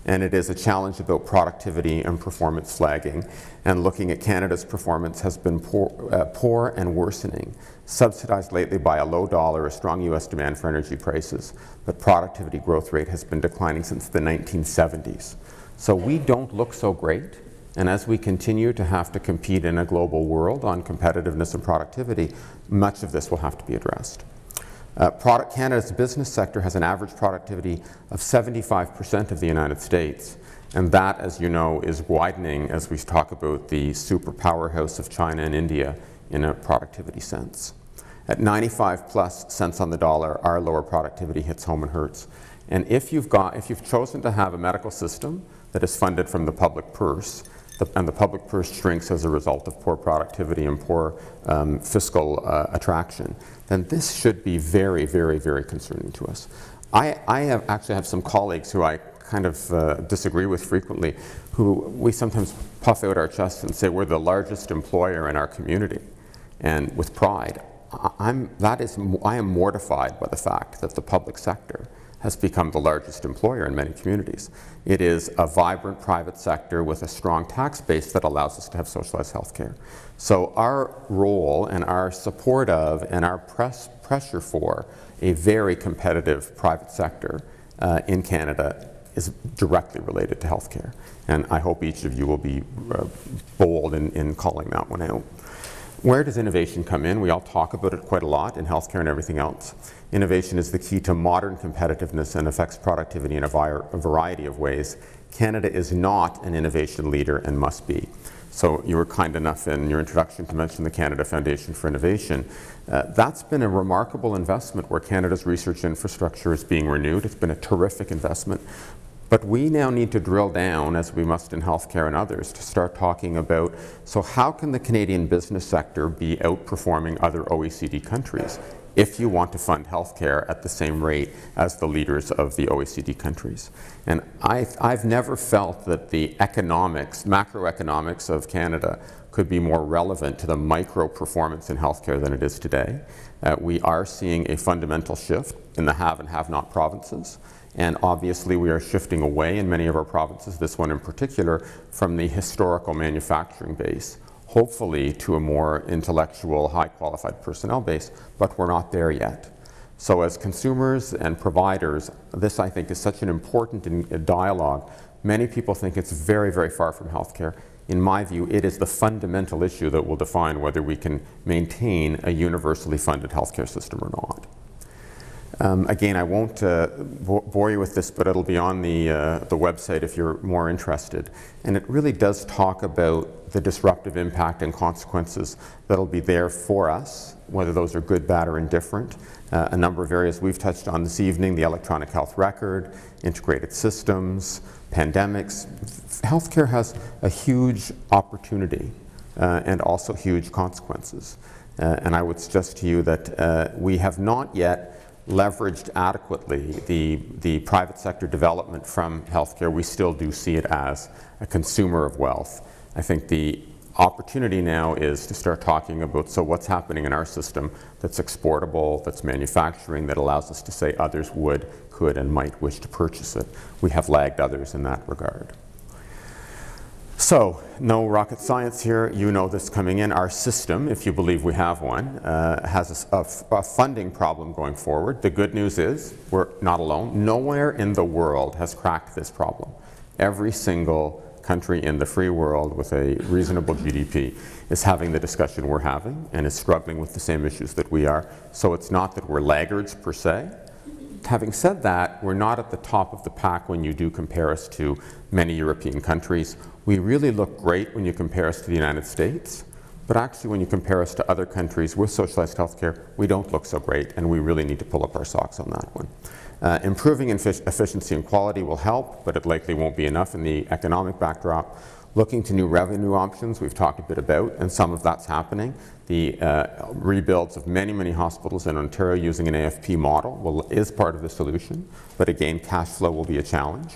And it is a challenge about productivity and performance flagging. And looking at Canada's performance has been poor and worsening, subsidized lately by a low dollar, a strong US demand for energy prices. But productivity growth rate has been declining since the 1970s. So we don't look so great. And as we continue to have to compete in a global world on competitiveness and productivity, much of this will have to be addressed. Canada's business sector has an average productivity of 75% of the United States. And that, as you know, is widening as we talk about the super powerhouse of China and India in a productivity sense. At 95 plus cents on the dollar, our lower productivity hits home and hurts. And if you've chosen to have a medical system that is funded from the public purse, and the public purse shrinks as a result of poor productivity and poor fiscal attraction, then this should be very, very, very concerning to us. I actually have some colleagues who I kind of disagree with frequently, who we sometimes puff out our chests and say we're the largest employer in our community, and with pride. I am mortified by the fact that the public sector has become the largest employer in many communities. It is a vibrant private sector with a strong tax base that allows us to have socialized health care. So our role and our support of and our pressure for a very competitive private sector in Canada is directly related to health care. And I hope each of you will be bold in calling that one out. Where does innovation come in? We all talk about it quite a lot in healthcare and everything else. Innovation is the key to modern competitiveness and affects productivity in a variety of ways. Canada is not an innovation leader and must be. So you were kind enough in your introduction to mention the Canada Foundation for Innovation. That's been a remarkable investment where Canada's research infrastructure is being renewed. It's been a terrific investment. But we now need to drill down, as we must in healthcare and others, to start talking about, so how can the Canadian business sector be outperforming other OECD countries if you want to fund healthcare at the same rate as the leaders of the OECD countries? And I've never felt that the macroeconomics of Canada could be more relevant to the micro performance in healthcare than it is today. We are seeing a fundamental shift in the have and have not provinces. And obviously we are shifting away in many of our provinces, this one in particular, from the historical manufacturing base, hopefully to a more intellectual, high qualified personnel base, but we're not there yet. So as consumers and providers, this I think is such an important dialogue. Many people think it's very, very far from healthcare. In my view, it is the fundamental issue that will define whether we can maintain a universally funded healthcare system or not. Again, I won't bore you with this, but it'll be on the website if you're more interested. And it really does talk about the disruptive impact and consequences that'll be there for us, whether those are good, bad, or indifferent. A number of areas we've touched on this evening: the electronic health record, integrated systems, pandemics. Healthcare has a huge opportunity and also huge consequences. And I would suggest to you that we have not yet leveraged adequately the private sector development from healthcare. We still do see it as a consumer of wealth. I think the opportunity now is to start talking about, so what's happening in our system that's exportable, that's manufacturing, that allows us to say others would, could, and might wish to purchase it. We have lagged others in that regard. So, no rocket science here. You know this coming in. Our system, if you believe we have one, has a funding problem going forward. The good news is we're not alone. Nowhere in the world has cracked this problem. Every single country in the free world with a reasonable GDP is having the discussion we're having and is struggling with the same issues that we are. So it's not that we're laggards per se. Having said that, we're not at the top of the pack when you do compare us to many European countries. We really look great when you compare us to the United States, but actually when you compare us to other countries with socialized healthcare, we don't look so great, and we really need to pull up our socks on that one. Improving efficiency and quality will help, but it likely won't be enough in the economic backdrop. Looking to new revenue options, we've talked a bit about, and some of that's happening. The rebuilds of many, many hospitals in Ontario using an AFP model is part of the solution, but again, cash flow will be a challenge.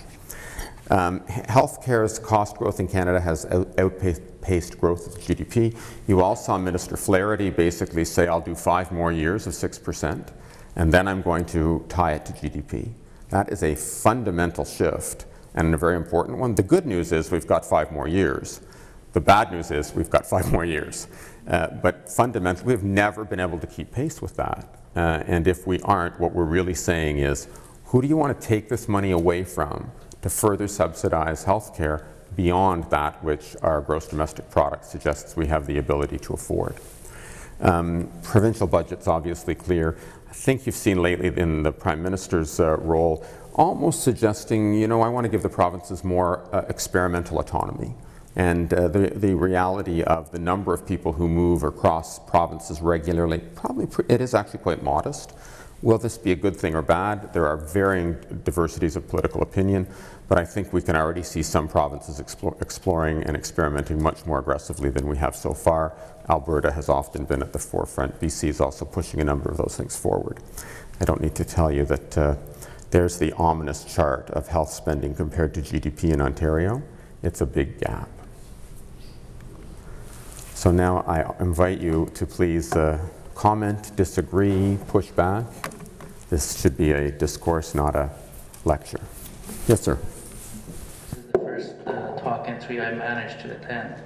Healthcare's cost growth in Canada has outpaced growth of GDP. You all saw Minister Flaherty basically say, I'll do 5 more years of 6%, and then I'm going to tie it to GDP. That is a fundamental shift, and a very important one. The good news is we've got 5 more years. The bad news is we've got 5 more years. But fundamentally, we've never been able to keep pace with that. And if we aren't, what we're really saying is, who do you want to take this money away from to further subsidize healthcare beyond that which our gross domestic product suggests we have the ability to afford? Provincial budget's obviously clear. I think you've seen lately in the Prime Minister's role almost suggesting, you know, I want to give the provinces more experimental autonomy. And the reality of the number of people who move across provinces regularly, it is actually quite modest. Will this be a good thing or bad? There are varying diversities of political opinion, but I think we can already see some provinces exploring and experimenting much more aggressively than we have so far. Alberta has often been at the forefront. BC is also pushing a number of those things forward. I don't need to tell you that there's the ominous chart of health spending compared to GDP in Ontario. It's a big gap. So now I invite you to please comment, disagree, push back. This should be a discourse, not a lecture. Yes, sir. This is the first talk in 3 I managed to attend.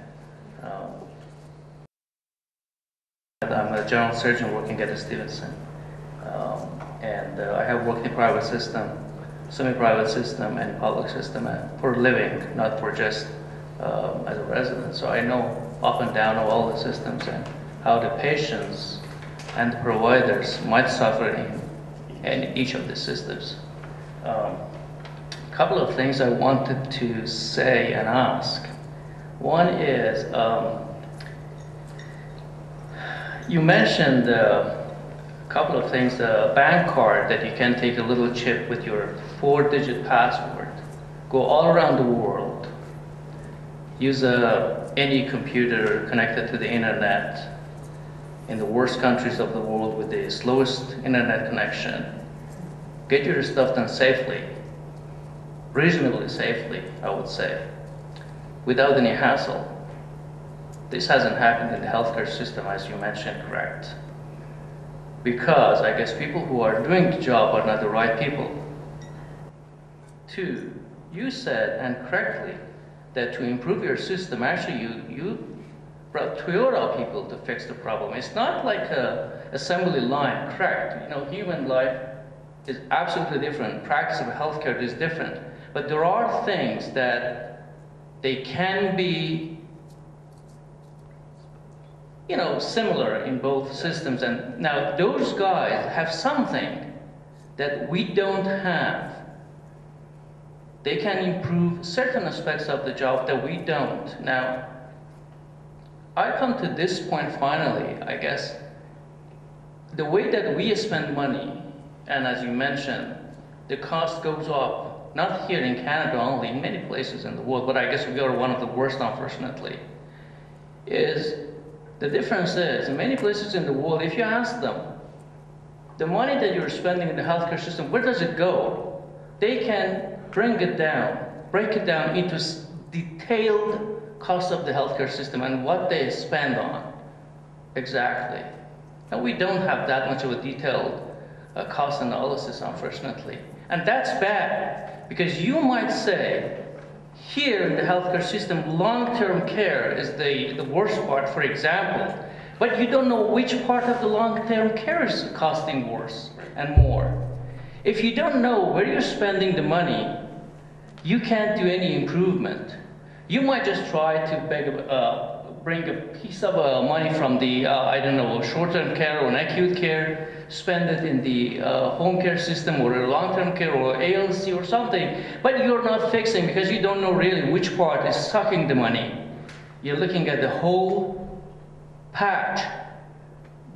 I'm a general surgeon working at the Stevenson. I have worked in private system, semi-private system, and public system for a living, not for just as a resident. So I know up and down of all the systems and how the patients and the providers might suffer in each of the systems. A couple of things I wanted to say and ask. One is, you mentioned a couple of things, the bank card that you can take a little chip with your 4-digit password, go all around the world, use any computer connected to the internet in the worst countries of the world with the slowest internet connection, get your stuff done safely, reasonably safely, I would say, without any hassle. This hasn't happened in the healthcare system, as you mentioned, correct? Because I guess people who are doing the job are not the right people. 2, you said, and correctly, that to improve your system, actually you brought Toyota people to fix the problem. It's not like a assembly line, correct? You know, human life is absolutely different. Practice of healthcare is different. But there are things that they can be, you know, similar in both systems. And now those guys have something that we don't have. They can improve certain aspects of the job that we don't. Now, I come to this point finally, I guess, the way that we spend money, and as you mentioned, the cost goes up, not here in Canada only, in many places in the world, but I guess we are one of the worst, unfortunately, is the difference is, in many places in the world, if you ask them, the money that you're spending in the healthcare system, where does it go? They can break it down into detailed costs of the healthcare system and what they spend on, exactly. And we don't have that much of a detailed cost analysis, unfortunately. And that's bad, because you might say, here in the healthcare system, long-term care is the worst part, for example, but you don't know which part of the long-term care is costing worse and more. If you don't know where you're spending the money, you can't do any improvement. You might just try to bring a piece of money from the, I don't know, short-term care or an acute care spend it in the home care system or a long-term care or ALC or something, but you're not fixing because you don't know really which part is sucking the money. You're looking at the whole batch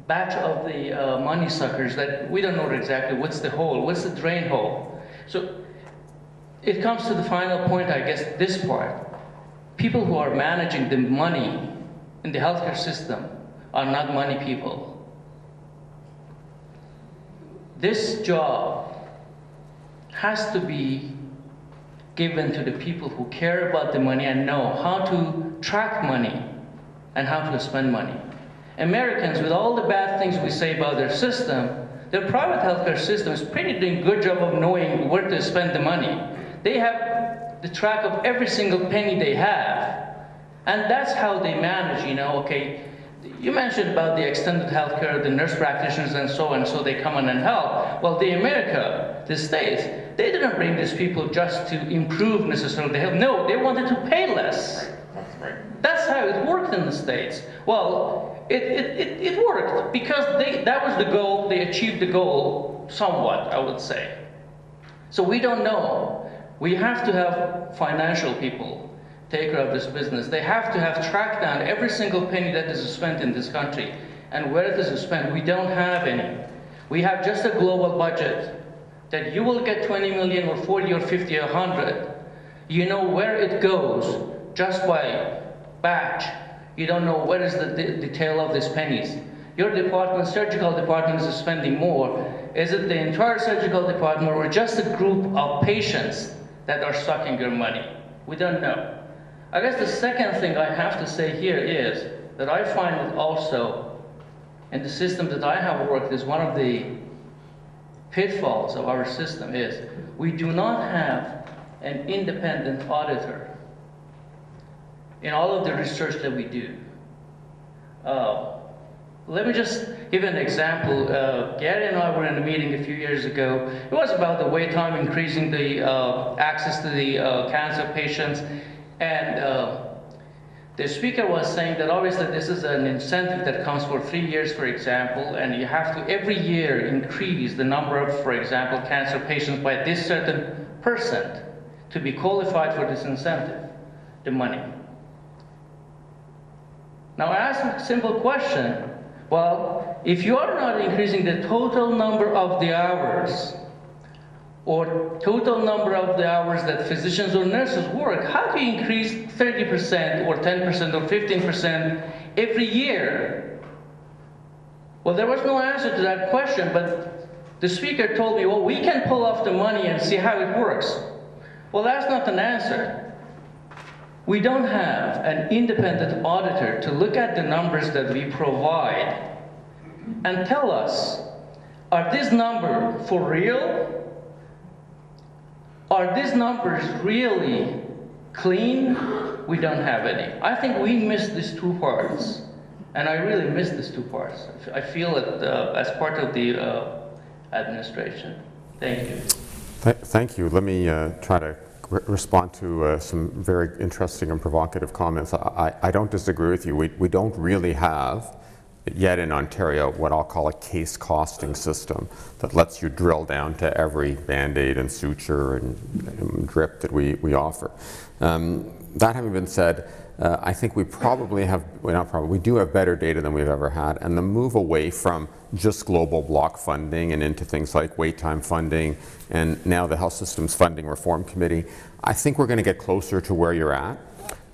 of the money suckers that we don't know exactly what's the hole, what's the drain hole. So it comes to the final point, I guess, this part. People who are managing the money in the healthcare system are not money people. This job has to be given to the people who care about the money and know how to track money and how to spend money. Americans, with all the bad things we say about their system, their private healthcare system is pretty doing a good job of knowing where to spend the money. They have the track of every single penny they have, and that's how they manage, you know, okay, you mentioned about the extended healthcare, the nurse practitioners and so they come in and help. Well, the America, the States, they didn't bring these people just to improve necessarily the health. No, they wanted to pay less. That's right. That's how it worked in the States. Well, it worked because that was the goal. They achieved the goal somewhat, I would say. So we don't know. We have to have financial people take care of this business. They have to have tracked down every single penny that is spent in this country. And where it is spent, we don't have any. We have just a global budget that you will get 20 million or 40 or 50 or 100. You know where it goes just by batch. You don't know where is the detail of these pennies. Your department, surgical department, is spending more. Is it the entire surgical department or just a group of patients that are sucking your money? We don't know. I guess the second thing I have to say here is that I find it also in the system that I have worked is one of the pitfalls of our system is we do not have an independent auditor in all of the research that we do. Let me just give an example. Gary and I were in a meeting a few years ago. It was about the wait time, increasing the access to the cancer patients. And the speaker was saying that obviously this is an incentive that comes for 3 years, for example, and you have to every year increase the number of, for example, cancer patients by this certain percent to be qualified for this incentive, the money. Now I ask a simple question. Well, if you are not increasing the total number of the hours or total number of the hours that physicians or nurses work, how do you increase 30% or 10% or 15% every year? Well, there was no answer to that question, but the speaker told me, well, we can pull off the money and see how it works. Well, that's not an answer. We don't have an independent auditor to look at the numbers that we provide and tell us, are these numbers for real? Are these numbers really clean? We don't have any. I think we missed these two parts, and I really missed these two parts. I feel it as part of the administration. Thank you. Thank you. Let me try to respond to some very interesting and provocative comments. I don't disagree with you. We don't really have yet in Ontario what I'll call a case costing system that lets you drill down to every Band-Aid and suture and drip that we offer. That having been said, I think we probably have, well, not probably, we do have better data than we've ever had, and the move away from just global block funding and into things like wait time funding and now the Health Systems Funding Reform Committee, I think we're going to get closer to where you're at.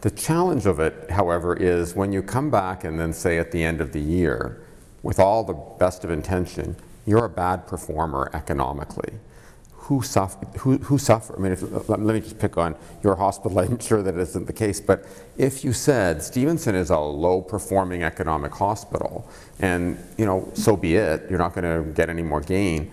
The challenge of it, however, is when you come back and then say at the end of the year, with all the best of intention, you're a bad performer economically. Who suffer? I mean, let me just pick on your hospital. I'm sure that isn't the case, but if you said Stevenson is a low-performing economic hospital, and so be it. You're not going to get any more gain.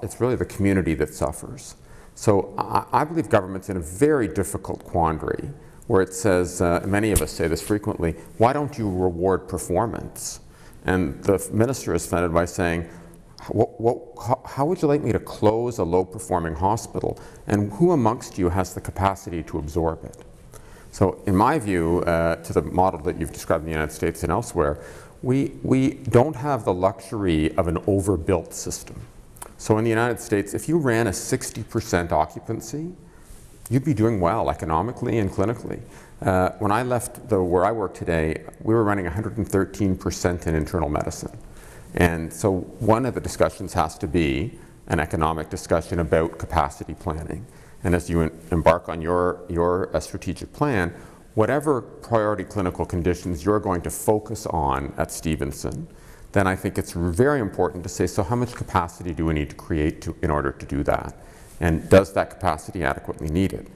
It's really the community that suffers. So I believe government's in a very difficult quandary where it says, many of us say this frequently, why don't you reward performance? And the minister is offended by saying, how would you like me to close a low-performing hospital, and who amongst you has the capacity to absorb it? So in my view, to the model that you've described in the United States and elsewhere, we don't have the luxury of an overbuilt system. So in the United States, if you ran a 60% occupancy, you'd be doing well economically and clinically. When I left where I work today, we were running 113% in internal medicine. And so one of the discussions has to be an economic discussion about capacity planning. And as you embark on your strategic plan, whatever priority clinical conditions you're going to focus on at Stevenson, then I think it's very important to say, so how much capacity do we need to create in order to do that? And does that capacity adequately need it?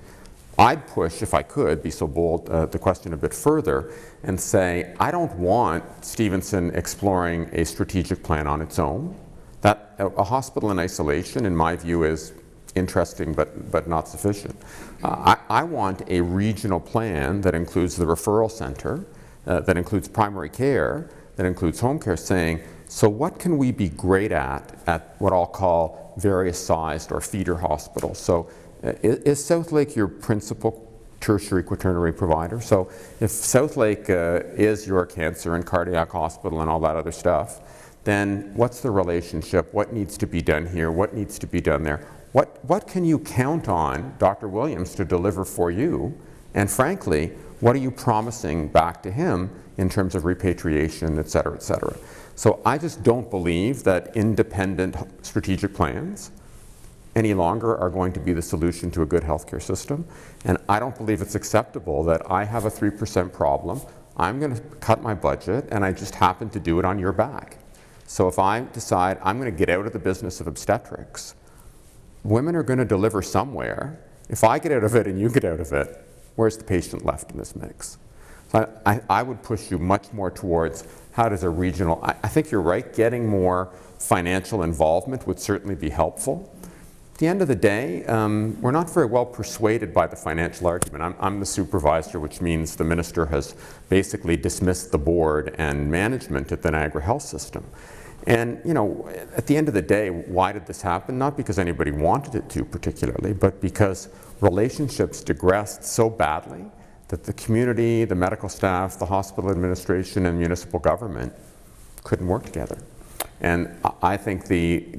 I'd push, if I could, be so bold, the question a bit further and say, I don't want Stevenson exploring a strategic plan on its own. That a hospital in isolation, in my view, is interesting but not sufficient. I want a regional plan that includes the referral center, that includes primary care, that includes home care, saying, so what can we be great at what I'll call various sized or feeder hospitals? So is Southlake your principal tertiary quaternary provider? So if Southlake is your cancer and cardiac hospital and all that other stuff, then what's the relationship? What needs to be done here? What needs to be done there? What can you count on Dr. Williams to deliver for you? And frankly, what are you promising back to him in terms of repatriation, et cetera, et cetera? So I just don't believe that independent strategic plans any longer are going to be the solution to a good healthcare system. And I don't believe it's acceptable that I have a 3% problem, I'm going to cut my budget, and I just happen to do it on your back. So if I decide I'm going to get out of the business of obstetrics, women are going to deliver somewhere. If I get out of it and you get out of it, where's the patient left in this mix? So I would push you much more towards how does a regional, I think you're right, getting more financial involvement would certainly be helpful. At the end of the day, we're not very well persuaded by the financial argument. I'm the supervisor, which means the minister has basically dismissed the board and management at the Niagara Health System. And, you know, at the end of the day, why did this happen? Not because anybody wanted it to particularly, but because relationships digressed so badly that the community, the medical staff, the hospital administration, and municipal government couldn't work together. And I think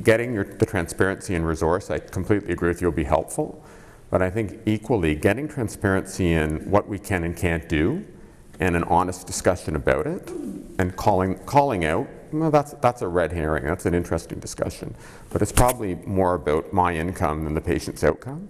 getting the transparency and resource, I completely agree with you, will be helpful. But I think equally, getting transparency in what we can and can't do, and an honest discussion about it, and calling out, well, that's a red herring. That's an interesting discussion. But it's probably more about my income than the patient's outcome.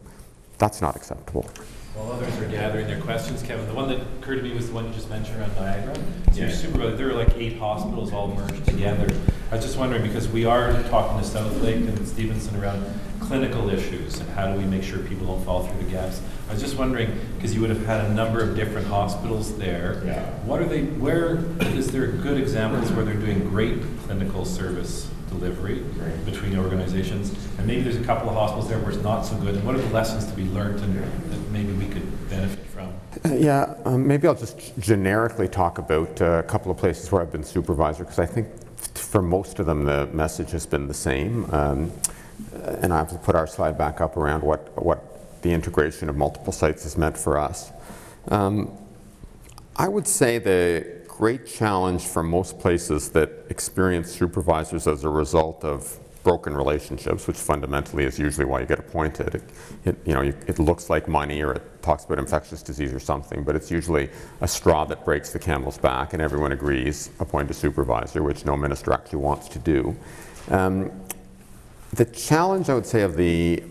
That's not acceptable. While others are gathering their questions, Kevin, the one that occurred to me was the one you just mentioned around Niagara. So you're super, there are like 8 hospitals all merged together. I was just wondering, because we are talking to Southlake and Stevenson around clinical issues and how do we make sure people don't fall through the gaps. I was just wondering, because you would have had a number of different hospitals there. Yeah. What are they, where is there good examples where they're doing great clinical service delivery between organizations, and maybe there's a couple of hospitals there where it's not so good, and what are the lessons to be learned and that maybe we could benefit from? Maybe I'll just generically talk about a couple of places where I've been supervisor, because I think for most of them the message has been the same. And I have to put our slide back up around what the integration of multiple sites has meant for us. I would say the great challenge for most places that experience supervisors as a result of broken relationships, which fundamentally is usually why you get appointed. It looks like money, or it talks about infectious disease or something, but it's usually a straw that breaks the camel's back, and everyone agrees, appoint a supervisor, which no minister actually wants to do. The challenge, I would say, of the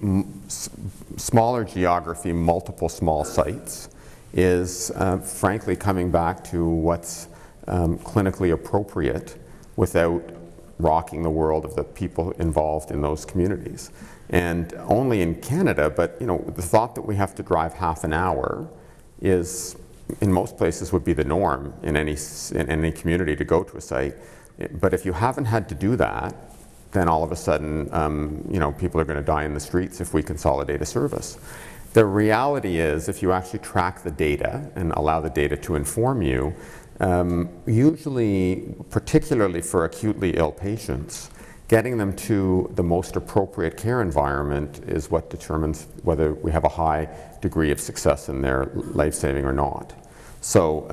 smaller geography, multiple small sites, is frankly coming back to what's clinically appropriate without rocking the world of the people involved in those communities. And only in Canada, but the thought that we have to drive half an hour is, in most places, would be the norm in any community to go to a site. But if you haven't had to do that, then all of a sudden, people are going to die in the streets if we consolidate a service. The reality is, if you actually track the data and allow the data to inform you, usually, particularly for acutely ill patients, getting them to the most appropriate care environment is what determines whether we have a high degree of success in their life-saving or not. So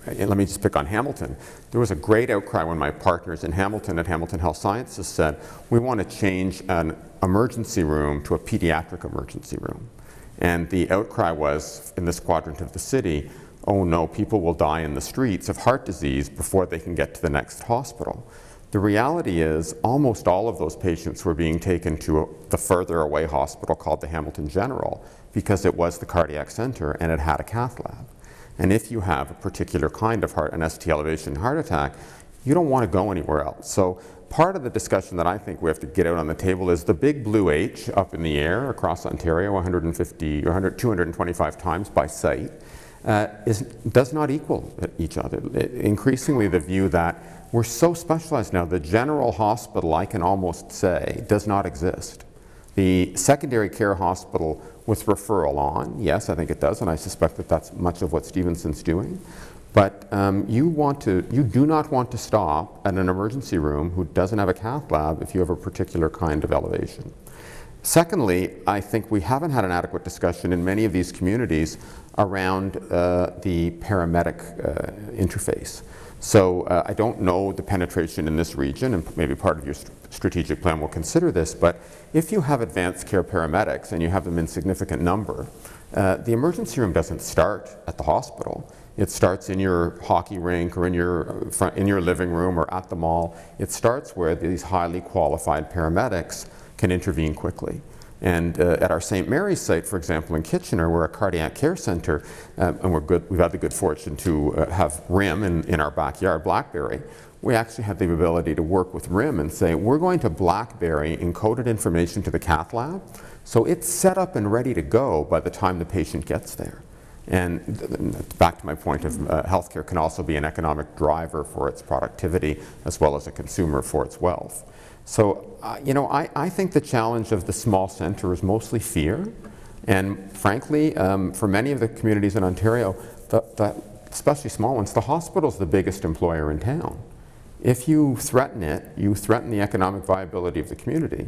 let me just pick on Hamilton. There was a great outcry when my partners in Hamilton at Hamilton Health Sciences said, we want to change an emergency room to a pediatric emergency room. And the outcry was, in this quadrant of the city, oh no, people will die in the streets of heart disease before they can get to the next hospital. The reality is almost all of those patients were being taken to the further away hospital called the Hamilton General because it was the cardiac center and it had a cath lab. And if you have a particular kind of an ST elevation heart attack, you don't want to go anywhere else. So part of the discussion that I think we have to get out on the table is the big blue H up in the air across Ontario, 150 or 225 times by site, does not equal each other. Increasingly the view that we're so specialized now, the general hospital, I can almost say, does not exist. The secondary care hospital with referral on, yes, I think it does, and I suspect that that's much of what Stevenson's doing. But you do not want to stop at an emergency room who doesn't have a cath lab if you have a particular kind of elevation. Secondly, I think we haven't had an adequate discussion in many of these communities around the paramedic interface. So I don't know the penetration in this region, and maybe part of your strategic plan will consider this, but if you have advanced care paramedics and you have them in significant number, the emergency room doesn't start at the hospital. It starts in your hockey rink or in your living room or at the mall. It starts where these highly qualified paramedics can intervene quickly. And at our St. Mary's site, for example, in Kitchener, we're a cardiac care center, and we've had the good fortune to have RIM in our backyard, BlackBerry. We actually had the ability to work with RIM and say, we're going to BlackBerry encoded information to the cath lab, so it's set up and ready to go by the time the patient gets there. And back to my point of healthcare can also be an economic driver for its productivity as well as a consumer for its wealth. So, I think the challenge of the small center is mostly fear. And frankly, for many of the communities in Ontario, especially small ones, the hospital's the biggest employer in town. If you threaten it, you threaten the economic viability of the community.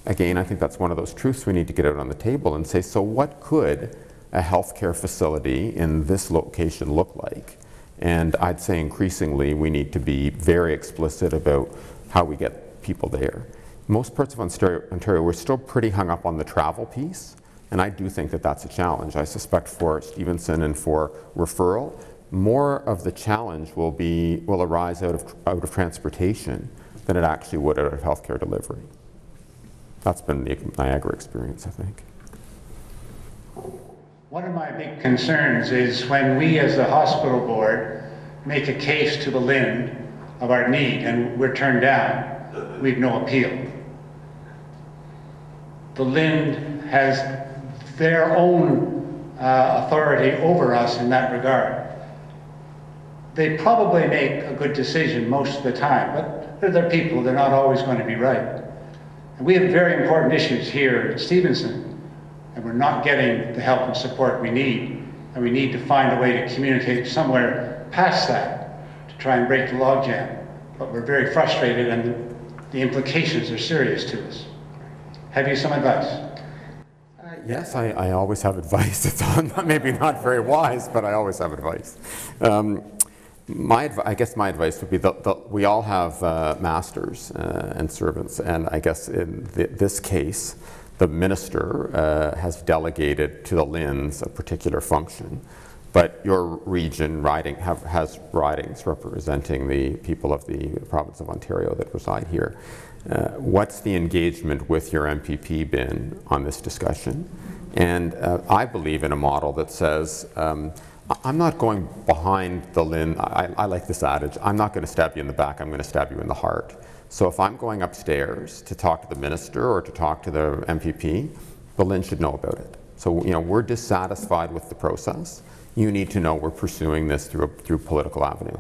Again, I think that's one of those truths we need to get out on the table and say, so what could a healthcare facility in this location look like? And I'd say increasingly we need to be very explicit about how we get people there. Most parts of Ontario, we're still pretty hung up on the travel piece, and I do think that that's a challenge. I suspect for Stevenson and for referral, more of the challenge will arise out of transportation than it actually would out of healthcare delivery. That's been the Niagara experience, I think. One of my big concerns is when we as the hospital board make a case to the LHIN of our need and we're turned down, we've no appeal. The LHIN has their own authority over us in that regard. They probably make a good decision most of the time, but they're people, they're not always going to be right. And we have very important issues here at Stevenson, and we're not getting the help and support we need, and we need to find a way to communicate somewhere past that to try and break the logjam. But we're very frustrated, and the implications are serious to us. Have you some advice? Yes, I always have advice. It's maybe not very wise, but I always have advice. I guess my advice would be that we all have masters and servants, and I guess in this case, the minister has delegated to the LHINs a particular function, but your region has ridings representing the people of the province of Ontario that reside here. What's the engagement with your MPP been on this discussion? And I believe in a model that says, I'm not going behind the LHIN. I like this adage, I'm not going to stab you in the back, I'm going to stab you in the heart. So if I'm going upstairs to talk to the minister or to talk to the MPP, the LHIN should know about it. So we're dissatisfied with the process. You need to know we're pursuing this through political avenue.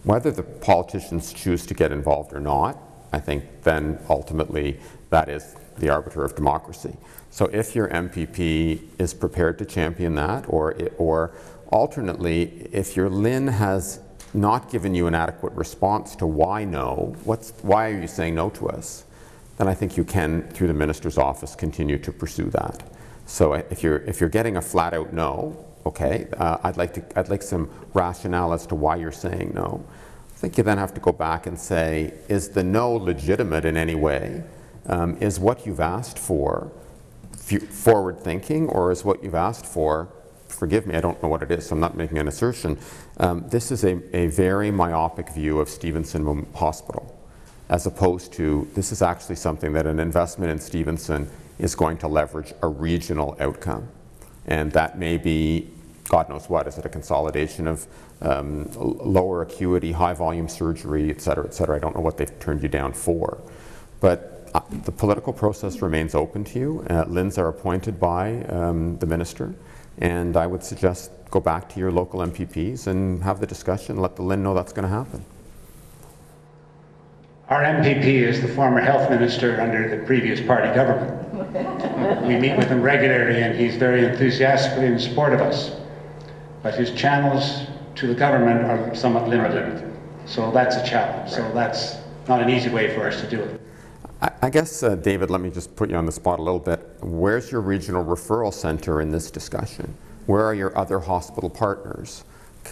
Whether the politicians choose to get involved or not, I think then ultimately that is the arbiter of democracy. So if your MPP is prepared to champion that, or alternately, if your LHIN has not given you an adequate response to why no, why are you saying no to us, then I think you can, through the minister's office, continue to pursue that. So if you're getting a flat out no, Okay, I'd like some rationale as to why you're saying no. I think you then have to go back and say, is the no legitimate in any way? Is what you've asked for forward thinking, or is what you've asked for, forgive me, I don't know what it is, so I'm not making an assertion. This is a very myopic view of Stevenson Hospital, as opposed to this is actually something that an investment in Stevenson is going to leverage a regional outcome. And that may be, God knows what, is it a consolidation of lower acuity, high volume surgery, et cetera, et cetera. I don't know what they've turned you down for. But the political process remains open to you. LHINs are appointed by the minister, and I would suggest go back to your local MPPs and have the discussion, let the LHIN know that's going to happen. Our MPP is the former health minister under the previous party government. We meet with him regularly, and he's very enthusiastically in support of us. But his channels to the government are somewhat limited. So that's a challenge. So that's not an easy way for us to do it. I guess, David, let me just put you on the spot a little bit. Where's your regional referral center in this discussion? Where are your other hospital partners?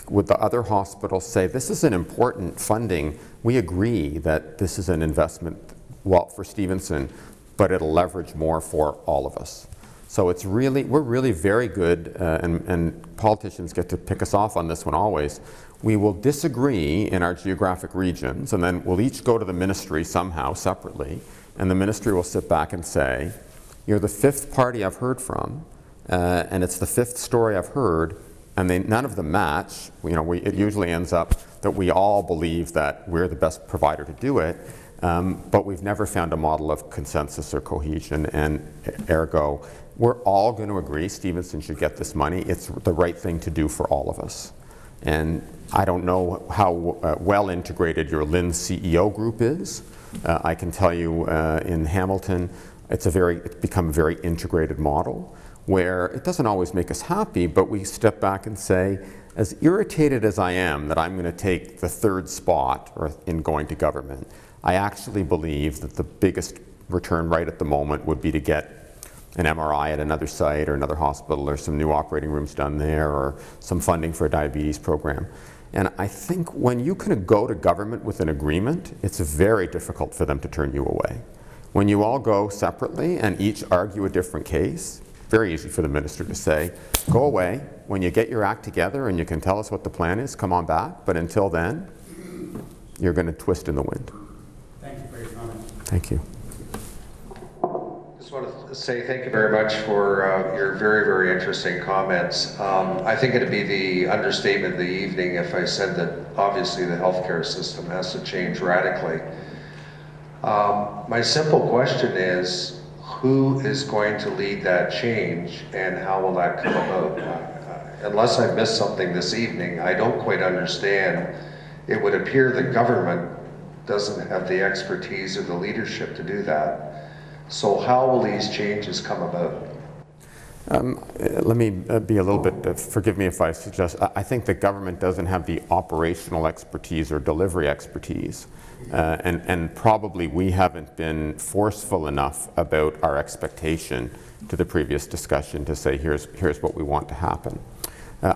Would the other hospitals say, this is an important funding, we agree that this is an investment, well, for Stevenson, but it'll leverage more for all of us. So it's really, we're really very good, and politicians get to pick us off on this one always. We will disagree in our geographic regions, and then we'll each go to the ministry somehow separately, and the ministry will sit back and say, you're the fifth party I've heard from, and it's the fifth story I've heard, and none of them match. It usually ends up that we all believe that we're the best provider to do it, but we've never found a model of consensus or cohesion, and ergo, we're all going to agree Stevenson should get this money. It's the right thing to do for all of us. And I don't know how well integrated your LHIN CEO group is. I can tell you in Hamilton, it's become a very integrated model where it doesn't always make us happy, but we step back and say, as irritated as I am that I'm going to take the third spot in going to government, I actually believe that the biggest return right at the moment would be to get an MRI at another site or another hospital, or some new operating rooms done there, or some funding for a diabetes program. And I think when you can go to government with an agreement, it's very difficult for them to turn you away. When you all go separately and each argue a different case, very easy for the minister to say, go away. When you get your act together and you can tell us what the plan is, come on back. But until then, you're going to twist in the wind. Thank you for your comment. Thank you. I just want to say thank you very much for your very, very interesting comments. I think it'd be the understatement of the evening if I said that obviously the healthcare system has to change radically. My simple question is, who is going to lead that change, and how will that come about? Unless I missed something this evening, I don't quite understand. It would appear the government doesn't have the expertise or the leadership to do that. So how will these changes come about? Let me be a little bit, forgive me if I suggest, I think the government doesn't have the operational expertise or delivery expertise. And probably we haven't been forceful enough about our expectation to the previous discussion to say, here's what we want to happen.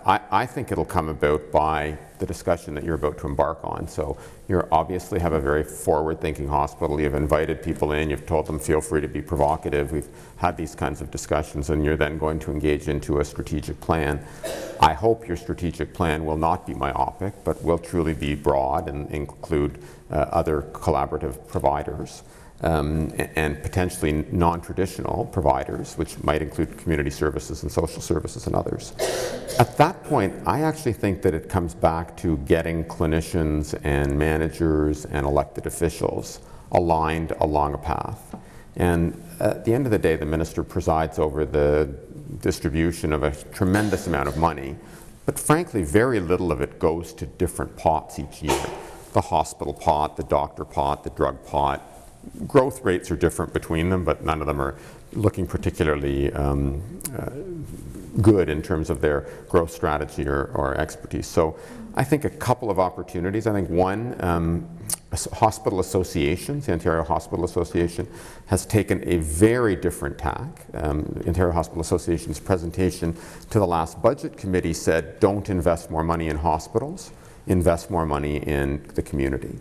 I think it'll come about by the discussion that you're about to embark on. So you obviously have a very forward-thinking hospital. You've invited people in. You've told them feel free to be provocative. We've had these kinds of discussions, and you're then going to engage into a strategic plan. I hope your strategic plan will not be myopic, but will truly be broad and include other collaborative providers. And potentially non-traditional providers, which might include community services and social services and others. At that point, I actually think that it comes back to getting clinicians and managers and elected officials aligned along a path. And at the end of the day, the minister presides over the distribution of a tremendous amount of money, but frankly, very little of it goes to different pots each year. The hospital pot, the doctor pot, the drug pot. Growth rates are different between them, but none of them are looking particularly good in terms of their growth strategy or expertise. So I think a couple of opportunities. I think one, hospital associations, the Ontario Hospital Association, has taken a very different tack. Ontario Hospital Association's presentation to the last budget committee said, don't invest more money in hospitals, invest more money in the community.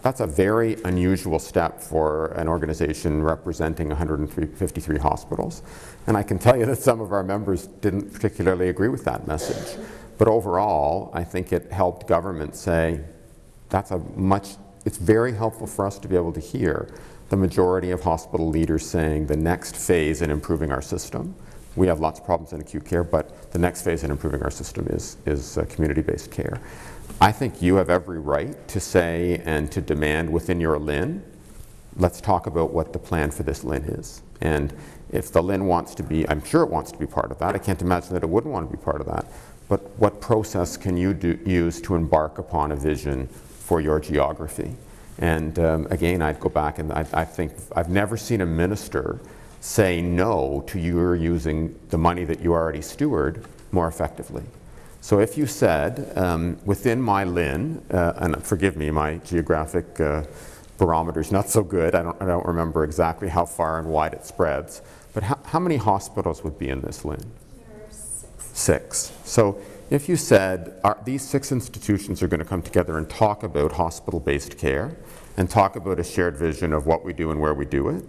That's a very unusual step for an organization representing 153 hospitals. And I can tell you that some of our members didn't particularly agree with that message. But overall, I think it helped government say, it's very helpful for us to be able to hear the majority of hospital leaders saying the next phase in improving our system. We have lots of problems in acute care, but the next phase in improving our system is community-based care. I think you have every right to say and to demand within your LHIN, let's talk about what the plan for this LHIN is. And if the LHIN wants to be, I'm sure it wants to be part of that. I can't imagine that it wouldn't want to be part of that. But what process can you use to embark upon a vision for your geography? And again, I'd go back and I think I've never seen a minister say no to your using the money that you already steward more effectively. So if you said, within my LHIN, and forgive me, my geographic barometer's not so good, I don't remember exactly how far and wide it spreads, but how many hospitals would be in this LHIN? There are 6. 6. So if you said, these 6 institutions are going to come together and talk about hospital-based care and talk about a shared vision of what we do and where we do it,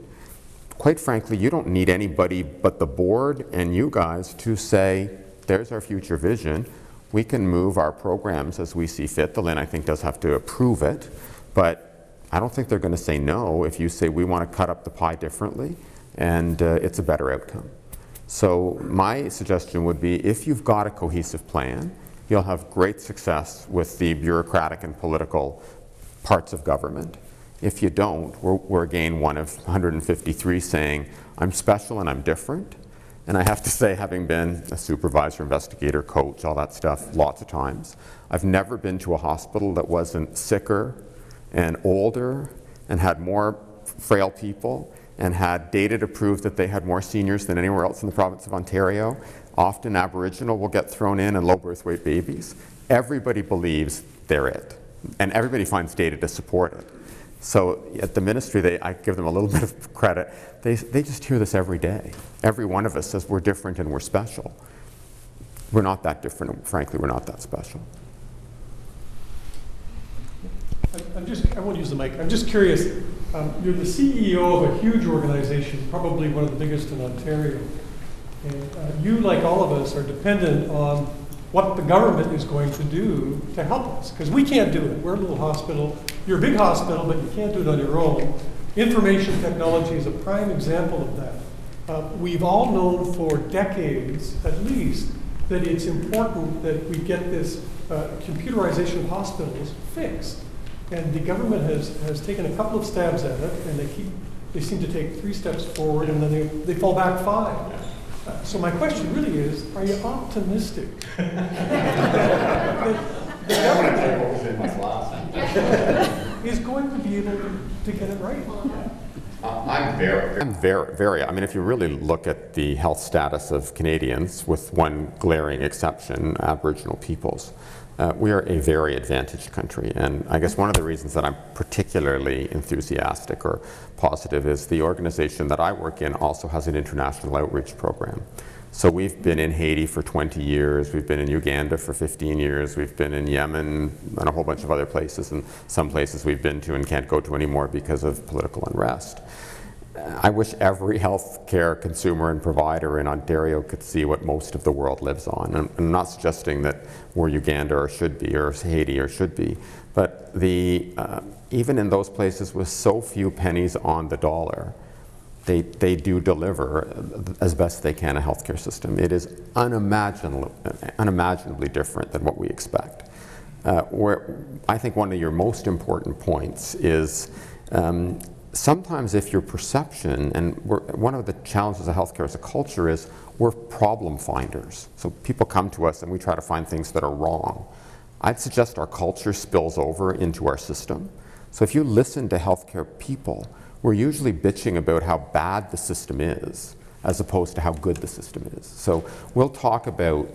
quite frankly, you don't need anybody but the board and you guys to say, there's our future vision. We can move our programs as we see fit. The LHIN, I think, does have to approve it, but I don't think they're going to say no if you say we want to cut up the pie differently and it's a better outcome. So my suggestion would be, if you've got a cohesive plan, you'll have great success with the bureaucratic and political parts of government. If you don't, we're again one of 153 saying, I'm special and I'm different. And I have to say, having been a supervisor, investigator, coach, all that stuff lots of times, I've never been to a hospital that wasn't sicker and older and had more frail people and had data to prove that they had more seniors than anywhere else in the province of Ontario. Often Aboriginal will get thrown in and low birth weight babies. Everybody believes they're it. And everybody finds data to support it. So at the ministry, I give them a little bit of credit. They just hear this every day. Every one of us says we're different and we're special. We're not that different, and frankly, we're not that special. I won't use the mic. I'm just curious. You're the CEO of a huge organization, probably one of the biggest in Ontario. And you, like all of us, are dependent on what the government is going to do to help us, because we can't do it. We're a little hospital. You're a big hospital, but you can't do it on your own. Information technology is a prime example of that. We've all known for decades, at least, that it's important that we get this computerization of hospitals fixed. And the government has taken a couple of stabs at it, and they seem to take 3 steps forward, and then they fall back 5. So my question really is, are you optimistic that the government is going to be able to get it right? I'm very, I mean, if you really look at the health status of Canadians, with one glaring exception, Aboriginal peoples, we are a very advantaged country. And I guess one of the reasons that I'm particularly enthusiastic or positive is the organization that I work in also has an international outreach program. So we've been in Haiti for 20 years, we've been in Uganda for 15 years, we've been in Yemen and a whole bunch of other places, and some places we've been to and can't go to anymore because of political unrest. I wish every healthcare consumer and provider in Ontario could see what most of the world lives on. And I'm not suggesting that we're Uganda or should be, or Haiti or should be, but even in those places with so few pennies on the dollar, they do deliver as best they can a healthcare system. It is unimaginably different than what we expect. I think one of your most important points is sometimes if your perception, and one of the challenges of healthcare as a culture is we're problem finders. So people come to us and we try to find things that are wrong. I'd suggest our culture spills over into our system. So if you listen to healthcare people, we're usually bitching about how bad the system is as opposed to how good the system is. So we'll talk about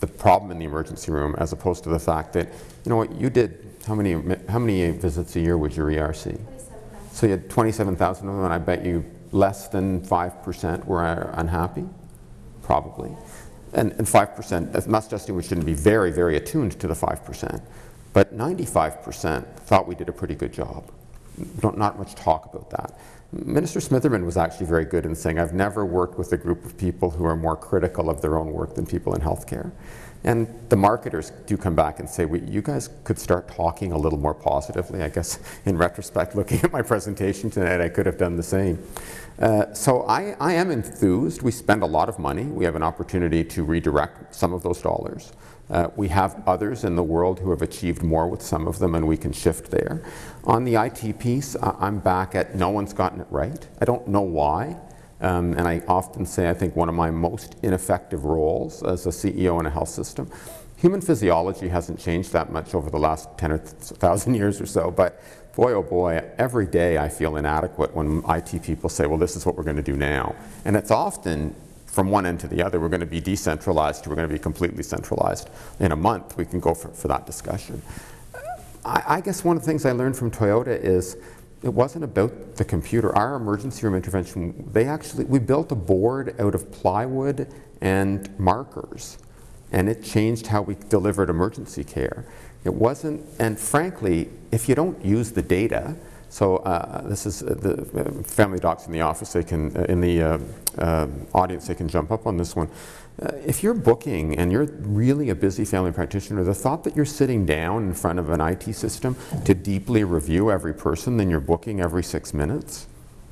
the problem in the emergency room, as opposed to the fact that, you know what, you did, how many visits a year was your ERC? 27,000. So you had 27,000 of them, and I bet you less than 5% were unhappy, probably. And 5%, that's not suggesting we shouldn't be very, very attuned to the 5%, but 95% thought we did a pretty good job. Not much talk about that. Minister Smitherman was actually very good in saying, I've never worked with a group of people who are more critical of their own work than people in healthcare. And the marketers do come back and say, well, you guys could start talking a little more positively. I guess in retrospect, looking at my presentation tonight, I could have done the same. So I am enthused. We spend a lot of money. We have an opportunity to redirect some of those dollars. We have others in the world who have achieved more with some of them, and we can shift there. On the IT piece, I'm back at no one's gotten it right. I don't know why. And I often say, I think one of my most ineffective roles as a CEO in a health system, human physiology hasn't changed that much over the last 10,000 years or so, but boy, oh boy, every day I feel inadequate when IT people say, well, this is what we're going to do now. And it's often from one end to the other. We're going to be decentralized, we're going to be completely centralized. In a month, we can go for that discussion. I guess one of the things I learned from Toyota is it wasn't about the computer. Our emergency room intervention, we built a board out of plywood and markers, and it changed how we delivered emergency care. It wasn't, and frankly, if you don't use the data, so this is the family docs in the office, they can, in the audience, they can jump up on this one. If you're booking and you're really a busy family practitioner, the thought that you're sitting down in front of an IT system to deeply review every person, then you're booking every 6 minutes,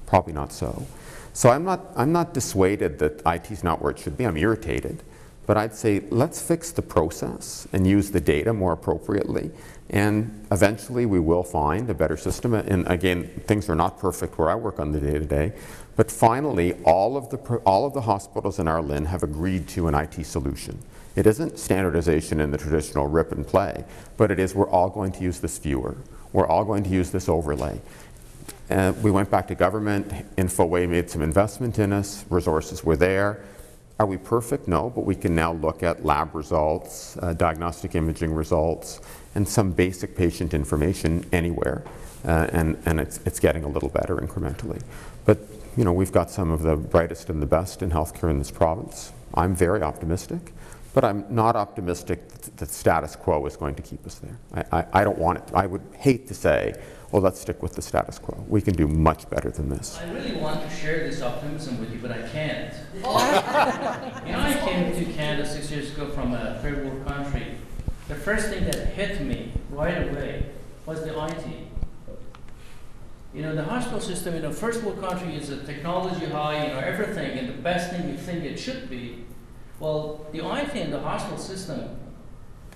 probably not so. So I'm not dissuaded that IT's not where it should be. I'm irritated. But I'd say let's fix the process and use the data more appropriately. And eventually we will find a better system. And again, things are not perfect where I work on the day-to-day. But finally, all of the hospitals in our LHIN have agreed to an IT solution. It isn't standardization in the traditional rip and play, but it is we're all going to use this viewer. We're all going to use this overlay. We went back to government. InfoWay made some investment in us. Resources were there. Are we perfect? No, but we can now look at lab results, diagnostic imaging results, and some basic patient information anywhere. And it's getting a little better incrementally. But you know, we've got some of the brightest and the best in healthcare in this province. I'm very optimistic, but I'm not optimistic that status quo is going to keep us there. I don't want it. I would hate to say, well, let's stick with the status quo. We can do much better than this. I really want to share this optimism with you, but I can't. You know, I came to Canada 6 years ago from a third world country. The first thing that hit me right away was the IT. You know, the hospital system in a first world country is a technology high, you know, everything, and the best thing you think it should be. Well, the IT in the hospital system,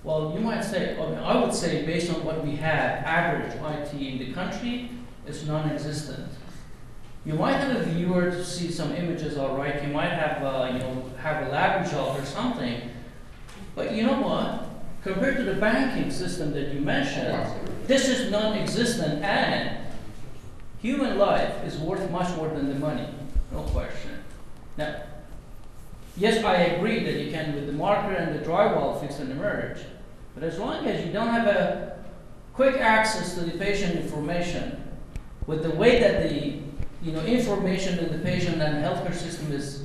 well, you might say, I would say based on what we have, average IT in the country is non-existent. You might have a viewer to see some images, all right. You might have, you know, have a lab result or something. But you know what? Compared to the banking system that you mentioned, this is non-existent, and human life is worth much more than the money, no question. Now, yes, I agree that you can, with the marker and the drywall, fix and emerge. But as long as you don't have a quick access to the patient information, with the way that the information in the patient and healthcare system is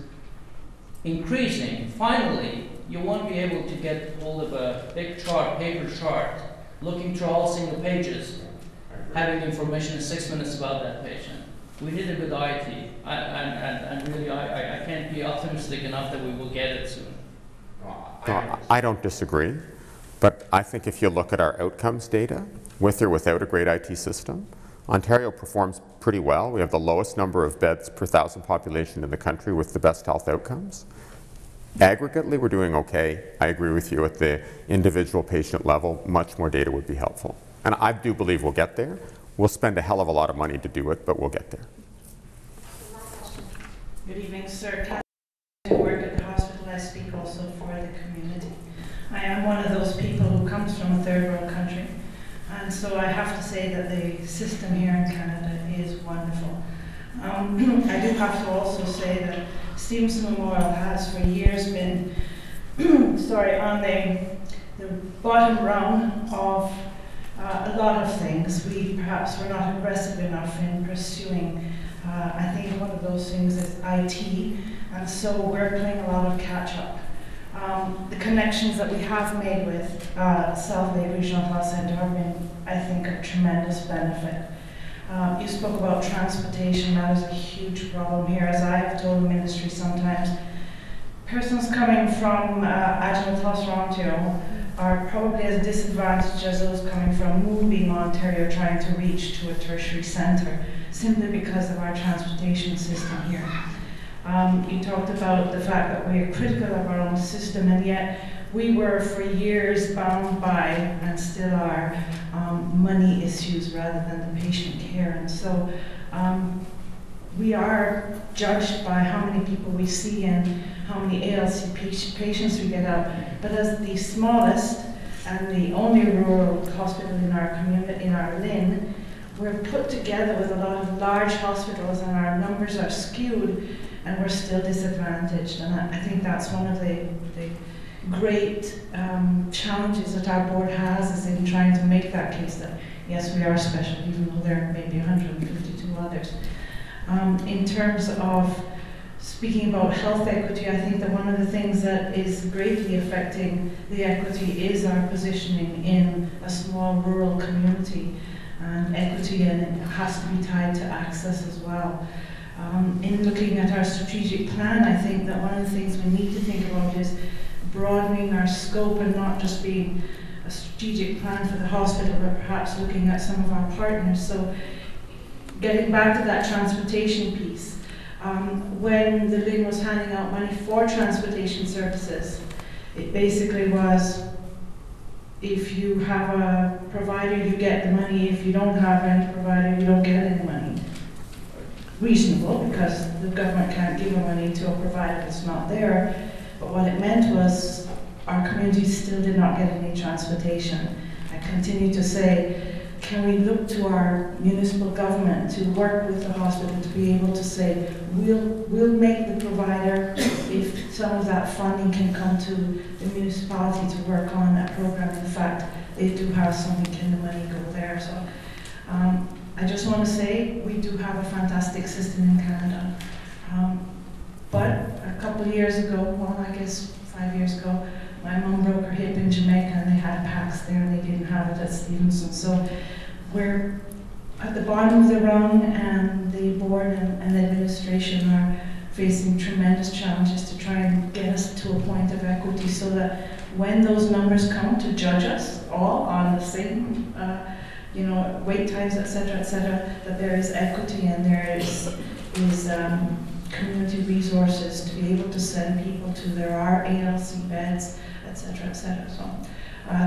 increasing, finally, you won't be able to get hold of a big chart, paper chart, looking through all single pages, having information in 6 minutes about that patient. We did it with IT, and really I can't be optimistic enough that we will get it soon. I don't disagree, but I think if you look at our outcomes data, with or without a great IT system, Ontario performs pretty well. We have the lowest number of beds per 1,000 population in the country with the best health outcomes. Aggregately, we're doing okay. I agree with you at the individual patient level, much more data would be helpful. And I do believe we'll get there. We'll spend a hell of a lot of money to do it, but we'll get there. Good evening, sir. I work at the hospital. I speak also for the community. I am one of those people who comes from a third world country. And so I have to say that the system here in Canada is wonderful. I do have to also say that Stevenson Memorial has for years been sorry, on the bottom rung of a lot of things. We perhaps were not aggressive enough in pursuing. I think one of those things is IT, and so we're playing a lot of catch up. The connections that we have made with South Bay Regional Health Centre have been, I think, a tremendous benefit. You spoke about transportation. That is a huge problem here. As I have told the ministry sometimes, persons coming from Agilent Health Toronto are probably as disadvantaged as those coming from Moonbeam, Ontario, trying to reach to a tertiary centre, simply because of our transportation system here. You talked about the fact that we are critical of our own system, and yet we were for years bound by, and still are, money issues rather than the patient care. And so we are judged by how many people we see and how many ALC patients we get out. But as the smallest and the only rural hospital in our community, in our LIN, we're put together with a lot of large hospitals, and our numbers are skewed, and we're still disadvantaged. And I think that's one of the great challenges that our board has, is in trying to make that case that yes, we are special, even though there may be 152 others. In terms of speaking about health equity, I think that one of the things that is greatly affecting the equity is our positioning in a small rural community, and equity, and it has to be tied to access as well. In looking at our strategic plan, I think that one of the things we need to think about is broadening our scope, and not just being a strategic plan for the hospital, but perhaps looking at some of our partners. So getting back to that transportation piece, when the LIN was handing out money for transportation services, it basically was, if you have a provider, you get the money. If you don't have any provider, you don't get any money. Reasonable, because the government can't give the money to a provider that's not there. But what it meant was our community still did not get any transportation. I continue to say, can we look to our municipal government to work with the hospital to be able to say, we'll make the provider, if some of that funding can come to the municipality to work on that program. In fact, they do have something, can the money go there? So I just want to say, we do have a fantastic system in Canada. But a couple of years ago, well, I guess 5 years ago, my mom broke her hip in Jamaica, and they had PACS there, and they didn't have it at Stevenson. So we're at the bottom of the rung, and the board and the administration are facing tremendous challenges to try and get us to a point of equity, so that when those numbers come to judge us all on the same, wait times, et cetera, that there is equity, and there is community resources to be able to send people to. There are ALC beds, et cetera, et cetera. So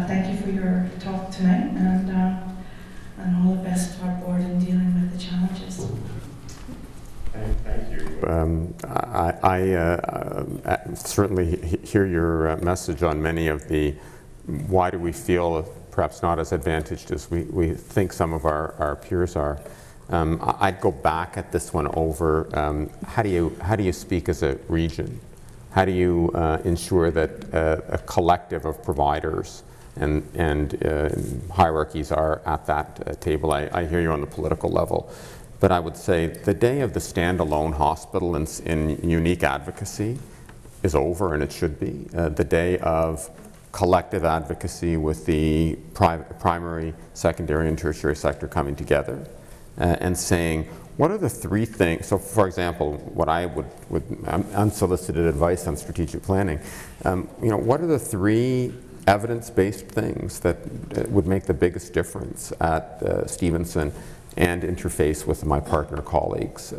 thank you for your talk tonight, and all the best to our board in dealing with the challenges. Thank you. I certainly hear your message on many of the why do we feel perhaps not as advantaged as we think some of our peers are. I'd go back at this one over how do you speak as a region? How do you ensure that a collective of providers and hierarchies are at that table? I hear you on the political level, but I would say the day of the standalone hospital in unique advocacy is over, and it should be. The day of collective advocacy with the primary, secondary, and tertiary sector coming together and saying, what are the three things? So, for example, what I would unsolicited advice on strategic planning, what are the three evidence-based things that would make the biggest difference at Stevenson and interface with my partner colleagues?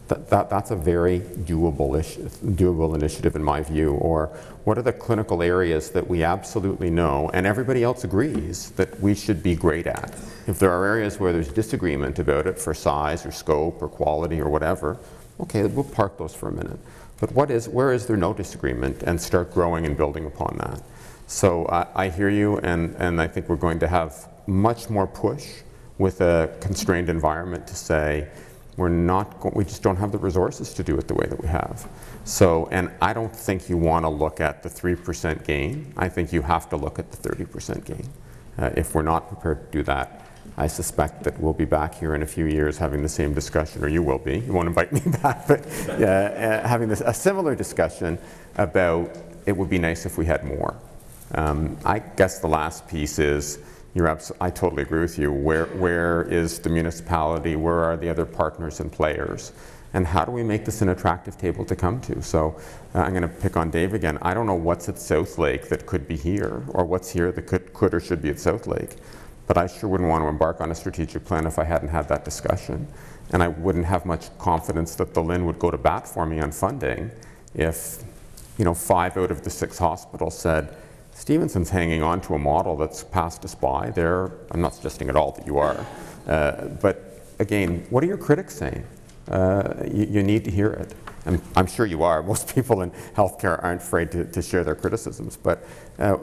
That's a very doable initiative in my view. Or what are the clinical areas that we absolutely know and everybody else agrees that we should be great at? If there are areas where there's disagreement about it for size or scope or quality or whatever, okay, we'll park those for a minute. But where is there no disagreement, and start growing and building upon that? So I hear you, and I think we're going to have much more push with a constrained environment to say, we just don't have the resources to do it the way that we have. So, and I don't think you want to look at the 3% gain. I think you have to look at the 30% gain. If we're not prepared to do that, I suspect that we'll be back here in a few years having the same discussion, or you will be. You won't invite me back, but having a similar discussion about it would be nice if we had more. I guess the last piece is, I totally agree with you. Where is the municipality? Where are the other partners and players? And how do we make this an attractive table to come to? So I'm going to pick on Dave again. I don't know what's at South Lake that could be here, or what's here that could or should be at South Lake. But I sure wouldn't want to embark on a strategic plan if I hadn't had that discussion. And I wouldn't have much confidence that the LHIN would go to bat for me on funding if, 5 out of the 6 hospitals said, Stevenson's hanging on to a model that's passed us by. I'm not suggesting at all that you are. But again, what are your critics saying? You need to hear it. And I'm sure you are. Most people in healthcare aren't afraid to share their criticisms. But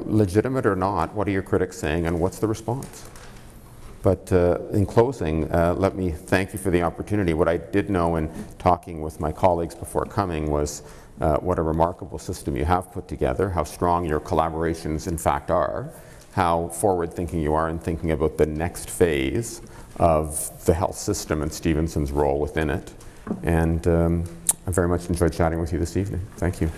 legitimate or not, what are your critics saying and what's the response? But in closing, let me thank you for the opportunity. What I did know in talking with my colleagues before coming was what a remarkable system you have put together, how strong your collaborations in fact are, how forward-thinking you are in thinking about the next phase of the health system and Stevenson's role within it. And I very much enjoyed chatting with you this evening. Thank you.